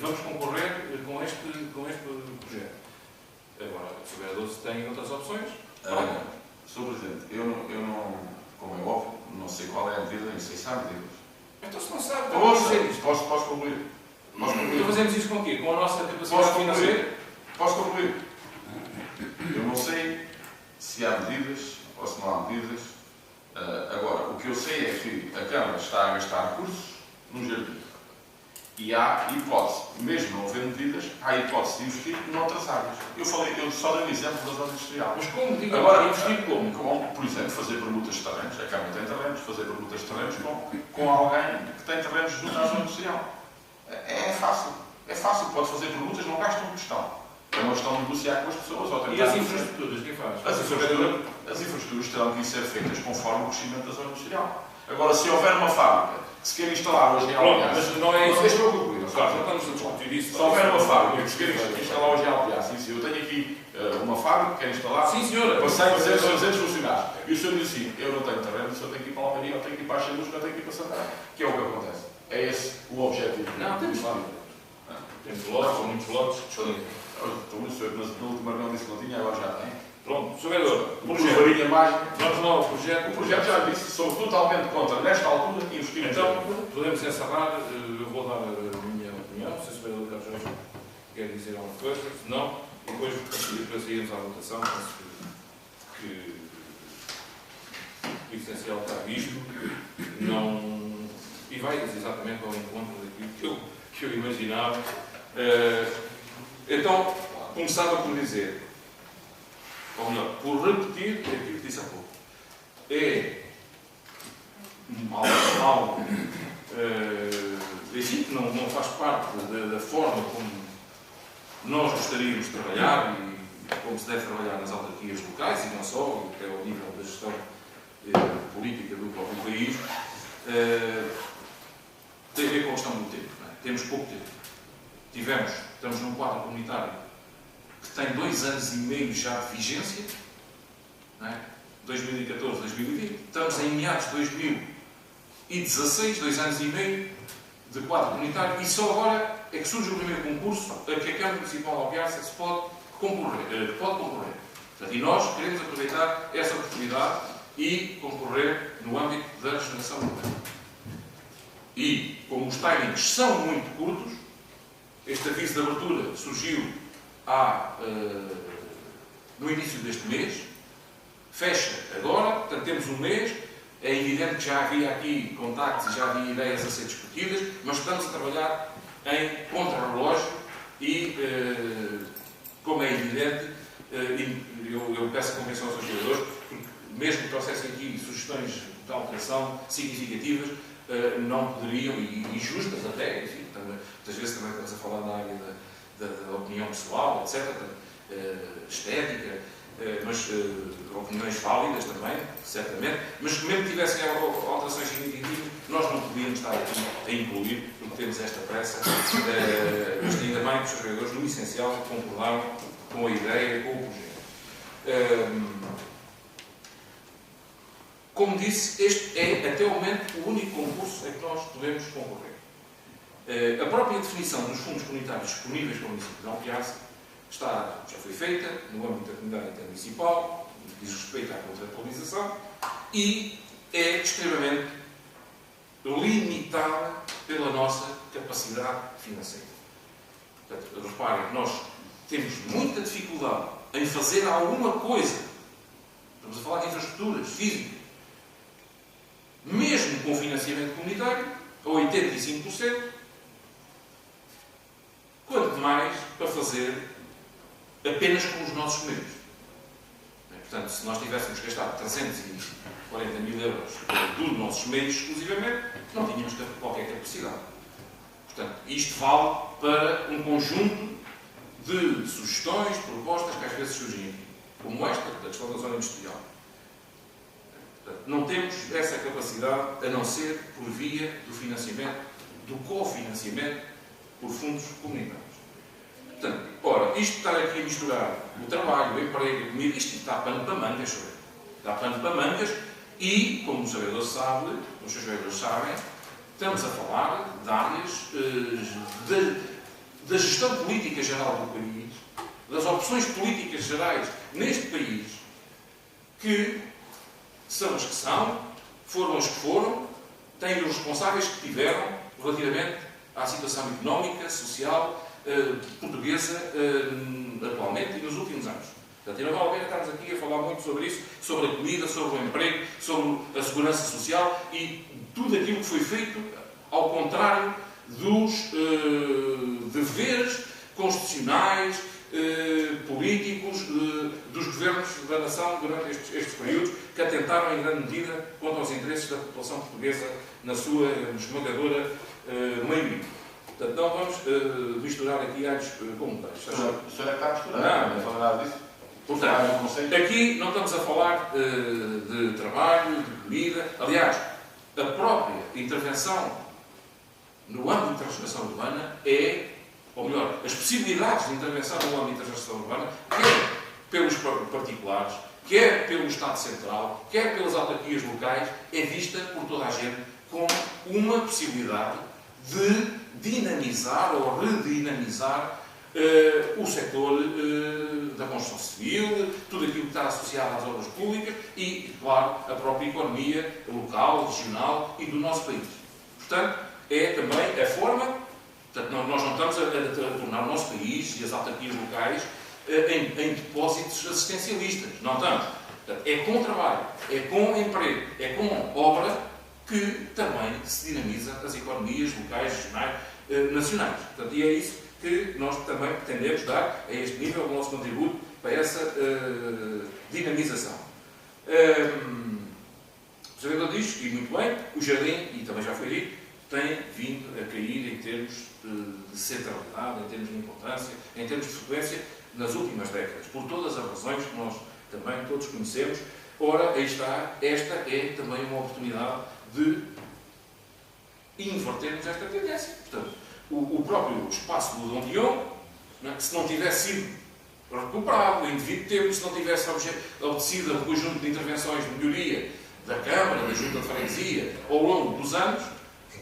vamos concorrer com este projeto. Agora, se o vereador tem outras opções, Sr. Presidente, eu não, como é óbvio, não sei qual é a medida, nem sei se há medidas. então se não sabe, está a dizer isto. Posso concluir? Então fazemos isso com o quê? Com a nossa capacidade Posso financeira? concluir? Posso concluir? Eu não sei se há medidas ou se não há medidas. Agora, o que eu sei é que a Câmara está a gastar recursos no jardim. E há hipótese, mesmo não havendo medidas, há hipótese de investir noutras áreas. Eu só dei um exemplo da zona industrial. Mas como? Diga Agora, investir como? Por exemplo, fazer permutas de terrenos. A Câmara tem terrenos, fazer permutas de terrenos com alguém que tem terrenos junto à zona industrial. É fácil. É fácil. Pode fazer permutas, não gasta uma questão. É uma questão de negociar com as pessoas. Ou E tentar as infraestruturas, quem faz? As infraestruturas terão que ser feitas conforme o crescimento da zona industrial. Agora, se houver uma fábrica que se quer instalar hoje em Alpiaço... Mas não é isso. Deixa-me concluir. Claro, não estamos a discutir isso. Se houver uma fábrica que se quer instalar hoje em Alpiaço, eu tenho aqui uma fábrica que quer instalar... Sim, senhora. Para 100, 200 funcionários. E o senhor diz assim, eu não tenho terreno, o senhor tem que ir para a Almeria, eu tenho que ir para a Xeluz, eu tenho que ir para Santana. Que é o que acontece. É esse o objetivo. Não, temos fábrica. Temos lotes, ou muitos lotes disponíveis. Estou muito certo, mas na última reunião disse que não tinha, agora já tem. Pronto, Sr. Vereador, Uma varinha mágica. vamos lá ao projeto. O projeto já disse, sou totalmente contra, nesta altura, investir Então, podemos encerrar. Eu vou dar a minha opinião. Não sei se o vereador Carlos Jorge quer dizer alguma coisa. Se não, depois saímos à votação. Penso que o essencial está visto. Não, e vai exatamente ao encontro daquilo que eu imaginava. Então, começava por dizer, ou melhor, por repetir aquilo que disse há pouco. É algo enfim, que não faz parte da forma como nós gostaríamos de trabalhar e como se deve trabalhar nas autarquias locais e não só, até ao nível da gestão política do próprio país. Tem a ver com a questão do tempo. Não é? Temos pouco tempo. Estamos num quadro comunitário que tem 2 anos e meio já de vigência, não é? 2014, 2020. Estamos em meados de 2016, 2 anos e meio de quadro comunitário, e só agora é que surge o primeiro concurso a que a Câmara Municipal de Alpiaço se pode concorrer. Portanto, e nós queremos aproveitar essa oportunidade e concorrer no âmbito da regeneração urbana. E, como os timings são muito curtos, este aviso de abertura surgiu no início deste mês, fecha agora, portanto temos um mês. É evidente que já havia aqui contactos e já havia ideias a ser discutidas, mas estamos a trabalhar em contra-relógio e, como é evidente, eu peço a compreensão aos vereadores, porque mesmo que trouxessem aqui sugestões de alteração significativas, não poderiam, e justas até, enfim, muitas vezes também estamos a falar na área da opinião pessoal, etc., estética, mas opiniões válidas também, certamente, mas que mesmo que tivessem alterações significativas, nós não podíamos estar aqui a incluir, porque temos esta pressa, mas ainda bem que os vereadores, no essencial, concordaram com a ideia, com o projeto. Como disse, este é, até o momento, o único concurso em que nós podemos concorrer. A própria definição dos fundos comunitários disponíveis para o município de Alpiaço já foi feita no âmbito da comunidade intermunicipal, diz respeito à contratualização, e é extremamente limitada pela nossa capacidade financeira. Portanto, reparem que nós temos muita dificuldade em fazer alguma coisa. Estamos a falar de infraestruturas físicas. Mesmo com financiamento comunitário, a 85%, quanto mais para fazer apenas com os nossos meios. Portanto, se nós tivéssemos gastado 340 mil euros dos nossos meios exclusivamente, não tínhamos qualquer capacidade. Portanto, isto vale para um conjunto de sugestões, propostas que às vezes surgem aqui, como esta, da questão da zona industrial. Portanto, não temos essa capacidade a não ser por via do financiamento, do cofinanciamento por fundos comunitários. Portanto, ora, isto estar aqui a misturar o trabalho, o emprego, a comida, isto dá pano para mangas, senhor. Dá pano para mangas e, como os vereadores sabem, estamos a falar de áreas da gestão política geral do país, das opções políticas gerais neste país, que são as que são, foram as que foram, têm os responsáveis que tiveram relativamente à situação económica, social, portuguesa atualmente e nos últimos anos. Portanto, e não vale a pena estarmos aqui a falar muito sobre isso, sobre a comida, sobre o emprego, sobre a segurança social e tudo aquilo que foi feito ao contrário dos deveres constitucionais, políticos dos governos da nação durante estes períodos que atentaram em grande medida contra os interesses da população portuguesa na sua esmagadora maioria. Portanto, não vamos misturar aqui alhos com peixes. O senhor é que está a misturar, não fala nada disso. Portanto, aqui não estamos a falar de trabalho, de comida. Aliás, a própria intervenção no âmbito da regeneração urbana ou melhor, as possibilidades de intervenção no âmbito da regeneração urbana, quer pelos particulares, quer pelo Estado Central, quer pelas autarquias locais, é vista por toda a gente como uma possibilidade de dinamizar ou redinamizar o setor da construção civil, tudo aquilo que está associado às obras públicas e, claro, a própria economia local, regional e do nosso país. Portanto, é também a forma, portanto, nós não estamos a tornar o nosso país e as autarquias locais em depósitos assistencialistas. Não estamos. Portanto, é com trabalho, é com emprego, é com obra que também se dinamiza as economias locais, regionais, nacionais. Portanto, e é isso que nós também pretendemos dar a este nível o nosso contributo para essa dinamização. O servidor diz, e muito bem, o jardim, e também já foi dito, tem vindo a cair em termos de centralidade, em termos de importância, em termos de frequência, nas últimas décadas, por todas as razões que nós também todos conhecemos. Ora, aí está, esta é também uma oportunidade de invertermos esta tendência. Portanto, o próprio espaço do Dom Dion, se não tivesse sido recuperado em devido tempo, se não tivesse obedecido a um conjunto de intervenções de melhoria da Câmara, da Junta de Freguesia, ao longo dos anos,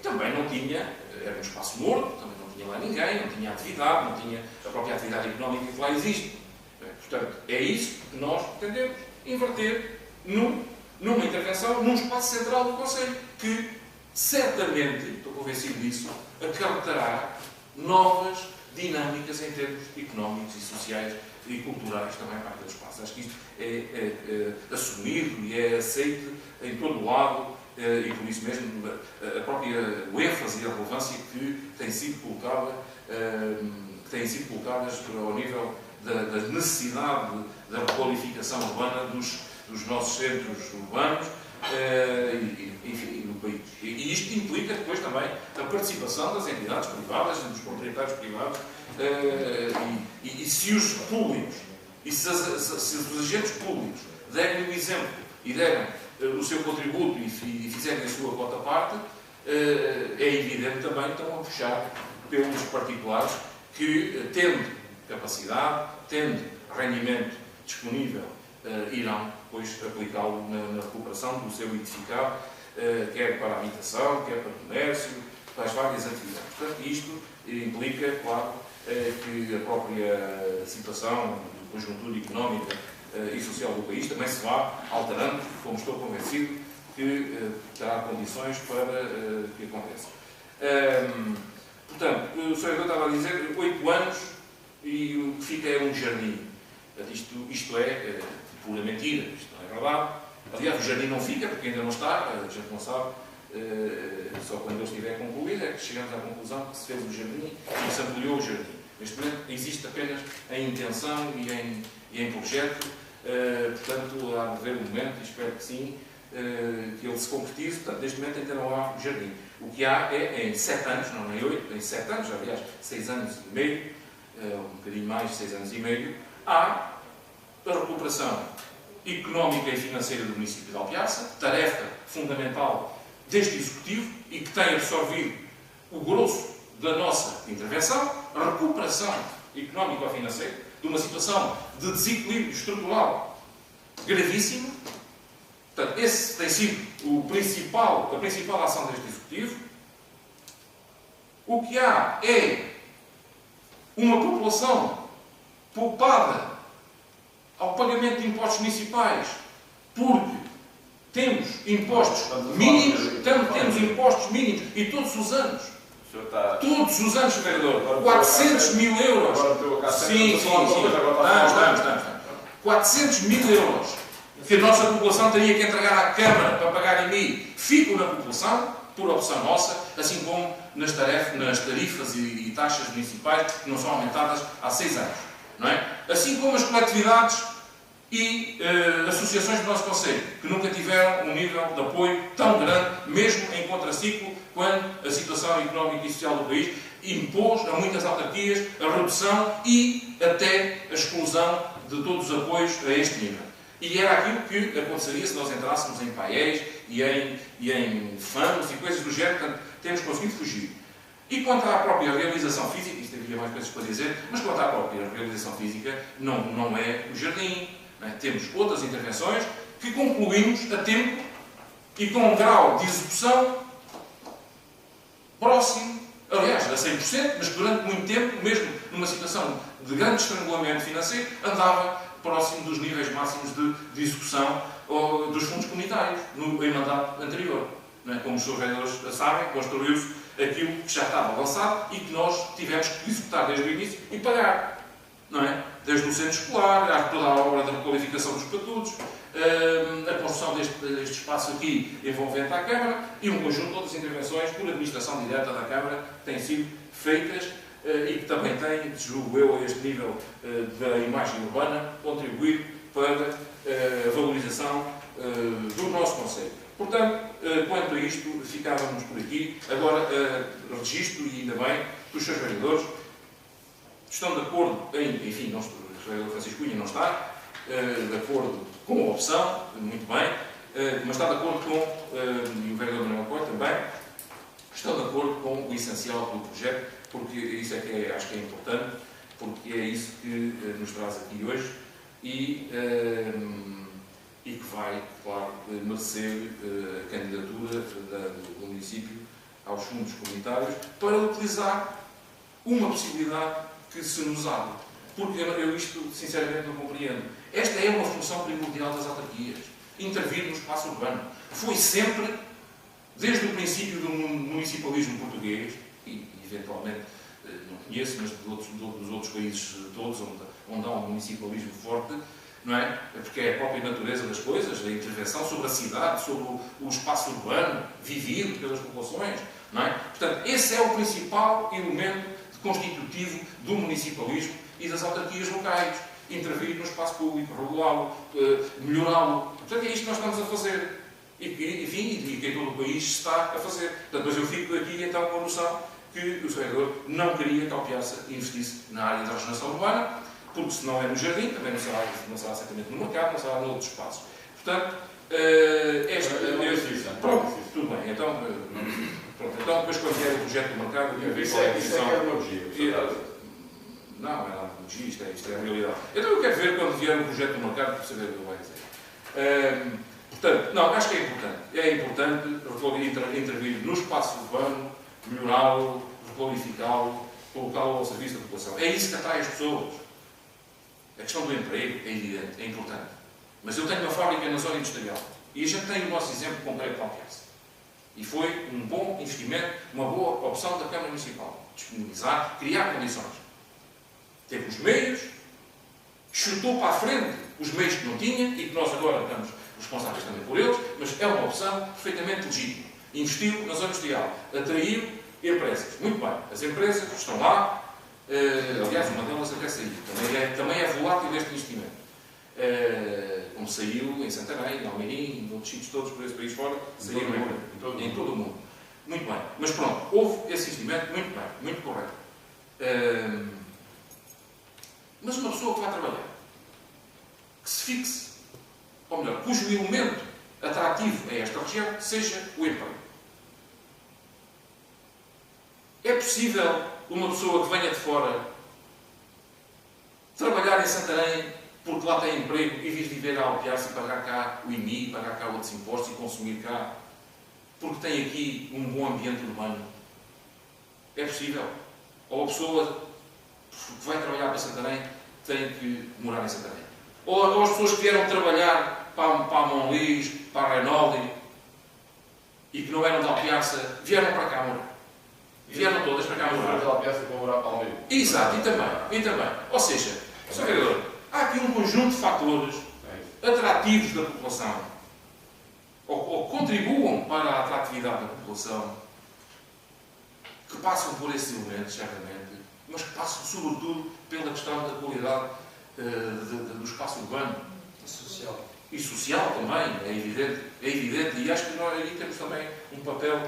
também não tinha, era um espaço morto, também não tinha lá ninguém, não tinha atividade, não tinha a própria atividade económica que lá existe. Portanto, é isso que nós pretendemos inverter numa intervenção, num espaço central do Conselho, que certamente, estou convencido disso, acarretará novas dinâmicas em termos económicos e sociais e culturais também para aquele espaço. Acho que isto é assumido e é aceito em todo o lado e por isso mesmo a própria ênfase e a relevância que têm sido colocadas ao nível da necessidade da requalificação urbana dos nossos centros urbanos enfim, no país. E isto implica depois também a participação das entidades privadas, dos proprietários privados, e se os públicos, e se os agentes públicos derem o exemplo e derem o seu contributo e fizerem a sua cota parte, é evidente também que estão a puxar pelos particulares que, tendo capacidade, tendo rendimento disponível, irão depois aplicá-lo na recuperação do seu edificado, quer para a habitação, quer para o comércio, para as várias atividades. Portanto, isto implica, claro, que a própria situação de conjuntura económica e social do país também se vá alterando, como estou convencido que terá condições para que aconteça. Portanto, o Sr. Vereador estava a dizer 8 anos e o que fica é um jardim. Isto é pura mentira, isto não é verdade. Aliás, o jardim não fica, porque ainda não está, a gente não sabe, só quando ele estiver concluído é que chegamos à conclusão que se fez o jardim e se ampliou o jardim. Neste momento existe apenas em intenção e em projeto, portanto, há de haver um momento, e espero que sim, que ele se concretize. Portanto, neste momento ainda não há jardim. O que há é em 7 anos, não em 8, em 7 anos, aliás, 6 anos e meio, um bocadinho mais de 6 anos e meio, há a recuperação económica e financeira do município de Alpiaça, tarefa fundamental deste Executivo e que tem absorvido o grosso da nossa intervenção, a recuperação económico-financeira, de uma situação de desequilíbrio estrutural gravíssimo. Portanto, esse tem sido a principal ação deste Executivo. O que há é uma população poupada ao pagamento de impostos municipais, porque temos impostos mínimos, temos impostos mínimos, e todos os anos, todos os anos, vereador, 400 mil euros. Sim, estamos. 400 mil euros que a nossa população teria que entregar à Câmara para pagar IMI, ficam na população, por opção nossa, assim como nas tarifas e taxas municipais, que não são aumentadas há 6 anos. Não é? Assim como as coletividades e associações do nosso Conselho, que nunca tiveram um nível de apoio tão grande, mesmo em contraciclo, quando a situação económica e social do país impôs a muitas autarquias a redução e até a exclusão de todos os apoios a este nível. E era aquilo que aconteceria se nós entrássemos em paiéis e em fundos e coisas do género. Portanto, temos conseguido fugir. E quanto à própria realização física, isto havia mais coisas para dizer, mas quanto à própria realização física, não é o jardim. Não é? Temos outras intervenções que concluímos a tempo e com um grau de execução próximo, aliás, a 100%, mas que durante muito tempo, mesmo numa situação de grande estrangulamento financeiro, andava próximo dos níveis máximos de execução dos fundos comunitários, em mandato anterior. Não é? Como os seus vereadores sabem, construiu-se aquilo que já estava lançado e que nós tivemos que executar desde o início e pagar. Não é? Desde o centro escolar, toda a obra da requalificação dos estatutos, a construção deste espaço aqui envolvente à Câmara e um conjunto de outras intervenções por administração direta da Câmara que têm sido feitas e que também têm, julgo eu, a este nível da imagem urbana, contribuído para a valorização do nosso Conselho. Portanto, quanto a isto, ficávamos por aqui. Agora, registro, e ainda bem, que os seus vereadores estão de acordo enfim, o vereador Francisco Cunha não está de acordo com a opção, muito bem, mas está de acordo com, e o vereador Manuel Coelho também, estão de acordo com o essencial do projeto, porque isso é que acho que é importante, porque é isso que nos traz aqui hoje e que vai, claro, merecer a candidatura do município aos fundos comunitários para utilizar uma possibilidade que se nos abre. Porque eu isto, sinceramente, não compreendo. Esta é uma função primordial das autarquias. Intervir no espaço urbano. Foi sempre, desde o princípio do municipalismo português, e eventualmente, não conheço, mas dos outros países todos, onde há um municipalismo forte, não é? Porque é a própria natureza das coisas, a intervenção sobre a cidade, sobre o espaço urbano, vivido pelas populações, não é? Portanto, esse é o principal elemento constitutivo do municipalismo e das autarquias locais. Intervir no espaço público, regulá-lo, melhorá-lo. Portanto, é isto que nós estamos a fazer. E que em todo o país se está a fazer. Portanto, mas eu fico aqui então com a noção que o vereador não queria que a Alpiaça investisse na área da regeneração urbana, porque se não é no jardim, também não será certamente no mercado, não será noutros espaços. Portanto, pronto, tudo bem. Então, depois quando vier o projeto do mercado, eu quero ver qual é a posição. Isso é demagogia. Não, é nada demagogia, isto é a realidade. Então eu quero ver quando vier o projeto do mercado para saber o que ele vai dizer. Portanto, não, acho que é importante. É importante intervir no espaço urbano, melhorá-lo, requalificá-lo, colocá-lo ao serviço da população. É isso que atrai as pessoas. A questão do emprego é evidente, é importante. Mas eu tenho uma fábrica na zona industrial e a gente tem o nosso exemplo concreto para a Alpiaça. E foi um bom investimento, uma boa opção da Câmara Municipal. Disponibilizar, criar condições. Teve os meios, chutou para a frente os meios que não tinha e que nós agora estamos responsáveis também por eles, mas é uma opção perfeitamente legítima. Investiu na zona industrial, atraiu empresas. Muito bem, as empresas estão lá, aliás, uma delas até saiu. Também é volátil este investimento. Como saiu em Santarém, em Almeirim, em outros sítios todos por esse país fora, saíram em todo o mundo. Muito bem. Mas pronto, houve esse investimento, muito bem, muito correto. Mas uma pessoa que vai trabalhar, que se fixe, ou melhor, cujo elemento atrativo a esta região seja o emprego. É possível uma pessoa que venha de fora trabalhar em Santarém porque lá tem emprego e vir viver a Alpiarça e pagar cá o IMI, pagar cá outros impostos e consumir cá porque tem aqui um bom ambiente urbano? É possível? Ou a pessoa que vai trabalhar para Santarém tem que morar em Santarém? Ou as pessoas que vieram trabalhar para a Monlis, para a Renault e que não eram de Alpiarça, vieram para cá morar? Vieram todas para cá morar? Exato, e também. Ou seja, Sr. Vereador, há aqui um conjunto de fatores atrativos da população, ou contribuam para a atratividade da população, que passam por esses elementos, certamente, mas que passam, sobretudo, pela questão da qualidade do espaço urbano. E social também, é evidente, e acho que nós aí temos também um papel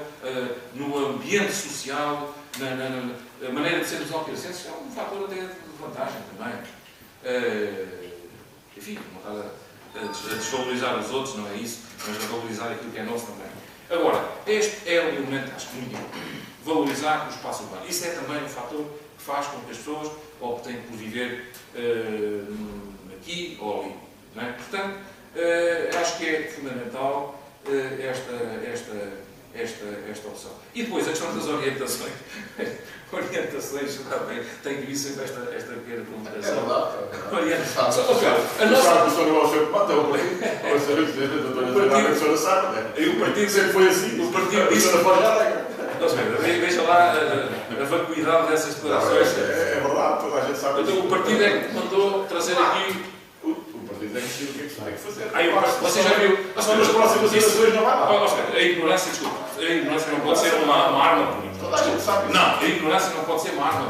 no ambiente social, na maneira de sermos alpiacenses, é um fator até de vantagem também. Enfim, não está a desvalorizar os outros, não é isso, mas a valorizar aquilo que é nosso também. Agora, este é um elemento, acho que muito importante, valorizar o espaço urbano. Isso é também um fator que faz com que as pessoas optem por viver aqui ou ali. Não é? Portanto, acho que é fundamental esta opção. E depois a questão das orientações. Orientações, também tenho que vir sempre esta pequena comunicação. É verdade. O partido sempre foi assim. O partido disse. Veja lá a vacuidade dessas declarações. É verdade, toda a gente sabe. Então o partido é que mandou trazer aqui. O partido é que decidiu o que é que tem que fazer. Você já viu? Nas próximas eleições não vai dar. A ignorância, desculpa. A ignorância não pode ser uma arma política. Toda a gente sabe. Não, a ignorância não pode ser uma arma.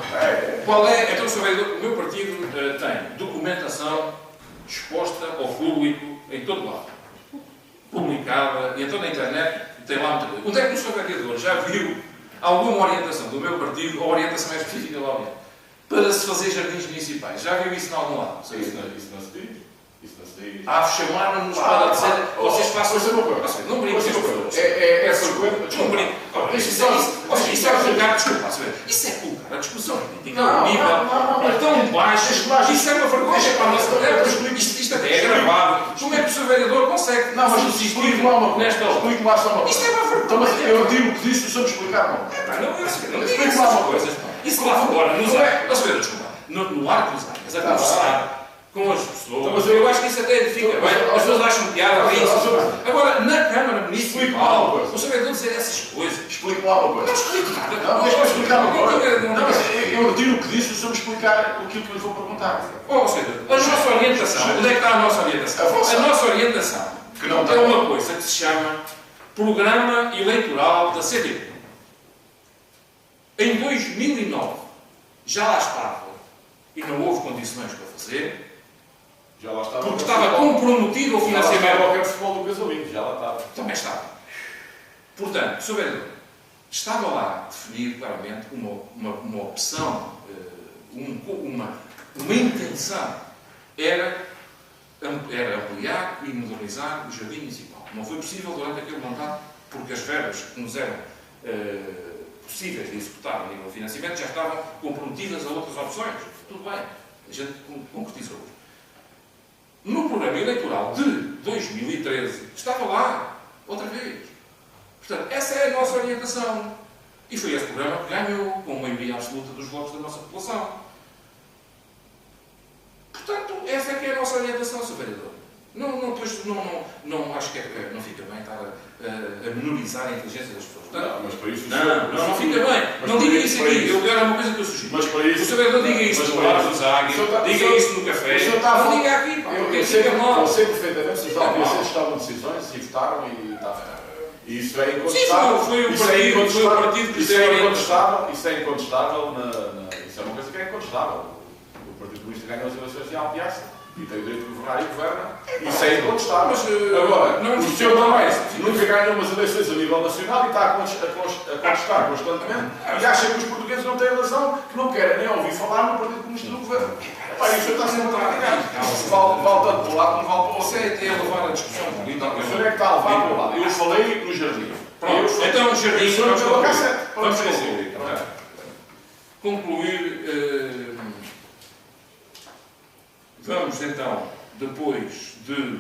Qual é? Então, o meu partido tem documentação exposta ao público em todo lado. Publicada, e então na internet tem lá muita coisa. Onde é que o Sr. Vereador já viu alguma orientação do meu partido, ou orientação é específica lá dentro, para se fazer jardins municipais? Já viu isso em algum lado? Isso não se diz. Chamaram-nos para dizer vocês façam uma coisa. Não brinquem com as pessoas. É frequente. Não brinquem. Isso é colocar, desculpa, isso é colocar a discussão política a um nível tão baixo. Isso é uma vergonha para a nossa. Isto até é gravado. Como é que o Sr. Vereador consegue subsistir nesta hora? Explique-me lá só uma coisa. Isto é uma vergonha. Eu digo o que disse, só me explicar. Não explique lá uma coisa. Isso lá fora, no Arco dos Anjos, a conversar com as pessoas. Eu acho que isso até edifica bem. As pessoas acham piada a isso. Agora, na Câmara Municipal, o Sr. Vereador dizer essas coisas. Explique lá uma coisa. Não explico nada. Não, deixa-me explicar uma coisa. Não, mas eu retiro o que disse, só me explicar aquilo que eu lhe vou perguntar. Ou seja, a nossa orientação, onde é que está a nossa orientação? A nossa orientação que não é uma coisa que se chama Programa Eleitoral da CDU. Em 2009 já lá estava e não houve condições para fazer. Já lá estava. Porque estava comprometido o financiamento. Já lá estava o futebol do Gasolino, já lá estava. Também estava. Portanto, Sr. Vereador, estava lá definido claramente uma opção, uma intenção. Era ampliar e modernizar o Jardim Municipal. Não foi possível durante aquele mandato, porque as verbas que nos eram possíveis de executar a nível de financiamento já estavam comprometidas a outras opções. Tudo bem, a gente concretizou. No programa eleitoral de 2013, estava lá, outra vez. Portanto, essa é a nossa orientação. E foi esse programa que ganhou, com uma maioria absoluta dos votos da nossa população. Portanto, essa é que é a nossa orientação, Sr. Vereador. Não acho que não fica bem estar a menorizar a inteligência das pessoas. Portanto, mas para isso... Não fica bem. Não diga isso aqui. Era uma coisa que eu sugiro. Mas para isso... O Sr. Vereador diga isso no Lar dos Águias, diga isso no café. Não diga aqui, pá. Eu sei perfeitamente se os alpiacenses estavam decisões e votaram e isso é incontestável. Sim, foi o partido que isso é incontestável. Isso é incontestável. Isso é uma coisa que é incontestável. O Partido Comunista ganhou as eleições em Alpiaça. E tem o direito de governar e governa. Isso é incontestável. Agora, o senhor também nunca ganhou umas eleições a nível nacional e está a contestar constantemente. E acha que os portugueses não têm razão, que não querem nem ouvir falar no Partido Comunista do Governo. Epá, e o senhor está sempre a criticar. Vale tanto para um lado como vale para o outro. Você é a levar a discussão política. O senhor é que está a levar para o lado. Eu falei no jardim. Pronto, então o jardim... Vamos concluir. concluir, vamos então, depois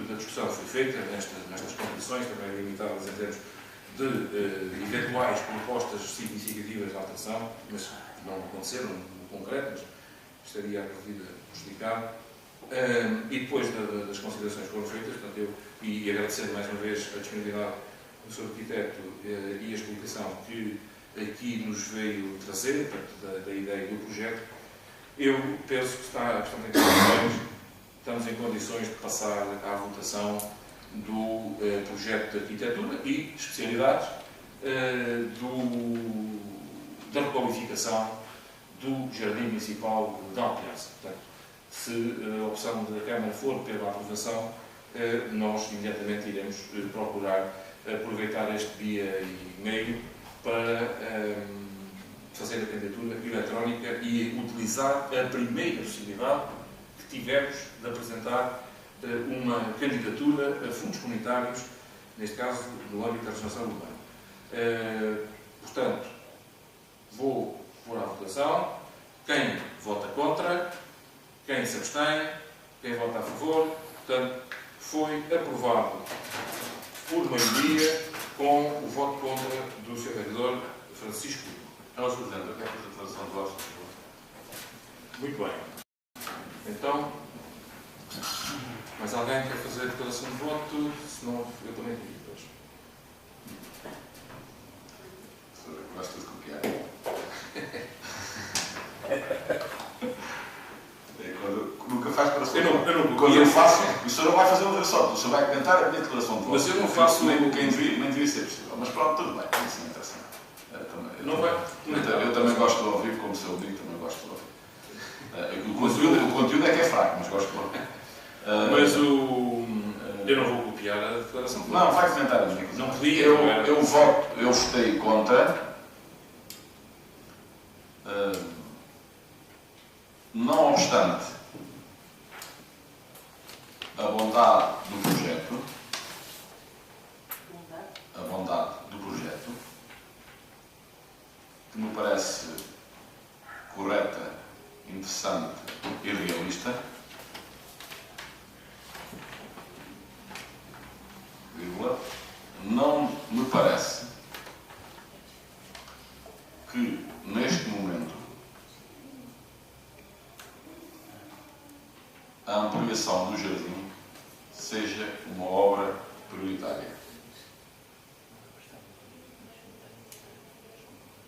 da discussão que foi feita, nestas condições, também limitadas em termos de eventuais propostas significativas de alteração, mas não aconteceram no concreto, mas estaria a vida prejudicada. E depois das considerações que foram feitas, portanto, e agradecer mais uma vez a disponibilidade do Sr. Arquiteto e a explicação que aqui nos veio trazer, portanto, da ideia do projeto, eu penso que estamos em condições de passar à votação do projeto de arquitetura e especialidades da requalificação do Jardim Municipal de Alpiaça. Portanto, se a opção da Câmara for pela aprovação, nós imediatamente iremos procurar aproveitar este dia e meio para fazer a candidatura eletrónica e utilizar a primeira possibilidade que tivemos de apresentar uma candidatura a fundos comunitários, neste caso no âmbito da regeneração urbana. Portanto, vou pôr à votação. Quem vota contra, quem se abstém, quem vota a favor. Portanto, foi aprovado por maioria com o voto contra do Sr. Vereador Francisco. Não, Sr. Presidente, eu quero fazer a declaração de votos. Muito bem. Então, mais alguém quer fazer a declaração de voto? Se não, eu também digo. Gosto de copiar. Nunca faz para o senhor. Eu não Quando eu faço, o senhor não vai fazer uma só, o senhor vai cantar a minha declaração de voto. Mas eu não faço. Nem devia ser possível. Mas pronto, tudo bem, isso não interessa. Eu também gosto de ouvir, como seu amigo, também gosto de ouvir. O conteúdo é que é fraco, mas gosto de ouvir. Mas eu não vou copiar a declaração de voto. Não, vai comentar a minha coisa. Não podia. Eu votei contra. Não obstante a bondade do projeto, que me parece correta, interessante e realista, não me parece que, neste momento, a ampliação do jardim seja uma obra prioritária.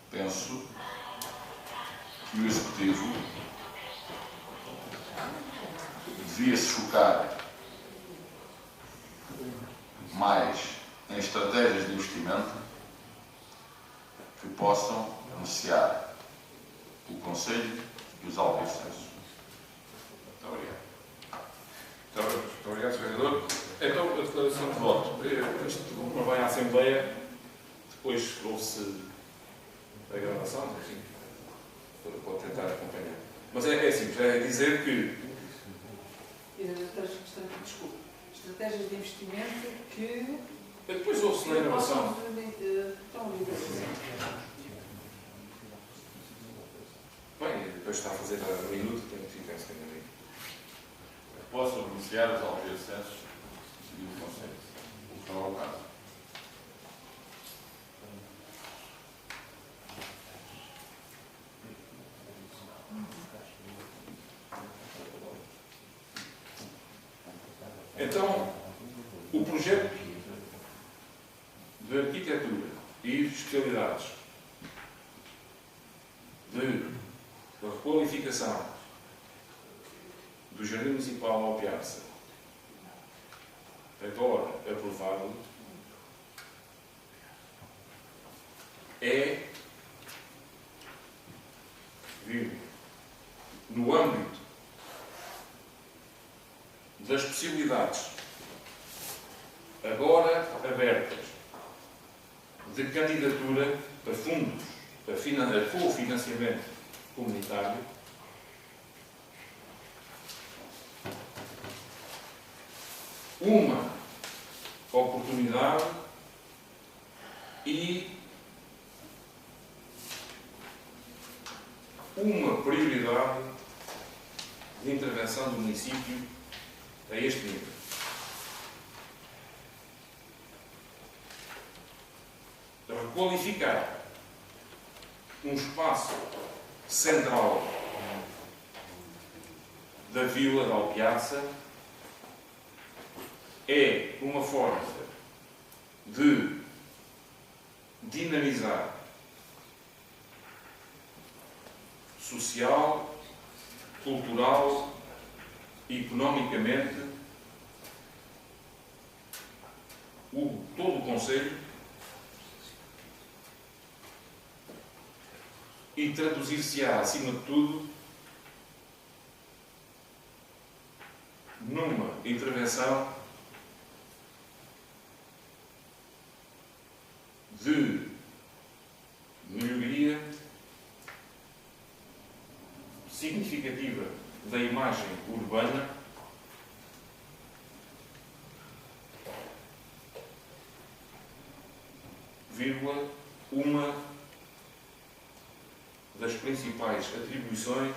Penso que o Executivo devia se focar mais em estratégias de investimento que possam beneficiar o Conselho e os alviçanos. Muito obrigado. Muito obrigado, Sr. Vereador. Então, a declaração de voto. Isto, como vai à Assembleia, depois ouve-se a gravação, enfim, pode tentar acompanhar. Mas é simples, é dizer que... Desculpe. Estratégias de investimento que... Depois ouve-se na gravação. Bem, depois está a fazer um minuto, tem que ficar sem aí. Possam beneficiar os alviçanos e o Conselho. O que não é o caso. Então, o projeto de arquitetura e de especialidades de requalificação do Jardim Municipal Alpiaça, agora aprovado, é, no âmbito das possibilidades agora abertas de candidatura para fundos para cofinanciamento comunitário, uma oportunidade e uma prioridade de intervenção do município a este nível. Requalificar um espaço central da Vila da Alpiaça é uma forma de dinamizar social, cultural e economicamente todo o concelho e traduzir-se-á, acima de tudo, numa intervenção de melhoria significativa da imagem urbana, vírgula, uma das principais atribuições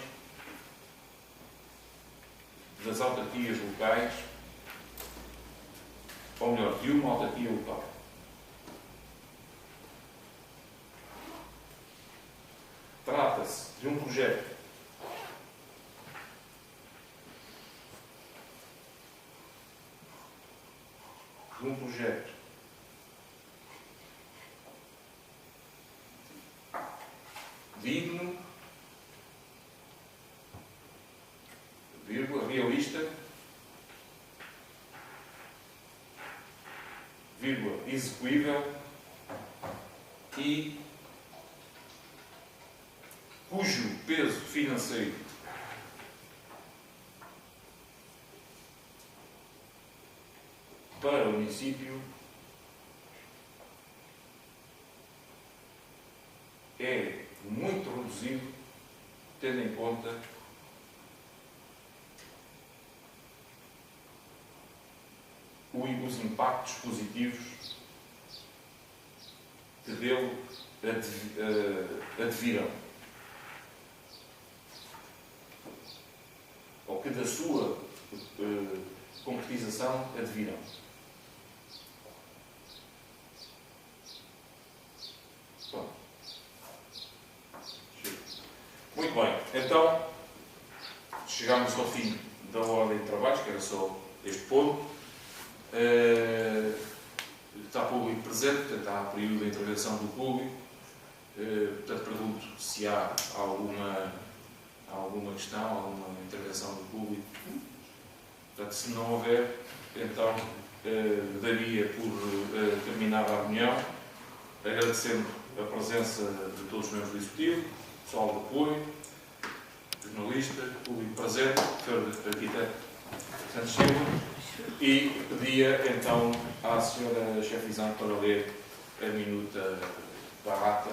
das autarquias locais, ou melhor, de uma autarquia local. Trata-se de um projeto digno, vírgula, realista, vírgula, execuível e cujo peso financeiro para o município é muito reduzido, tendo em conta os impactos positivos que dele advirão, ou que da sua concretização advirão. Muito bem, então chegámos ao fim da ordem de trabalhos, que era só este ponto. Está público presente, portanto há período de intervenção do público. Portanto, pergunto se há alguma questão, alguma intervenção do público. Portanto, se não houver, então daria por terminada a reunião, agradecendo a presença de todos os membros do Executivo, pessoal de apoio, jornalista, público presente, Sr. Arquiteto Santos Silva, e pedia então à Sra. Chefizão para ler a minuta da ata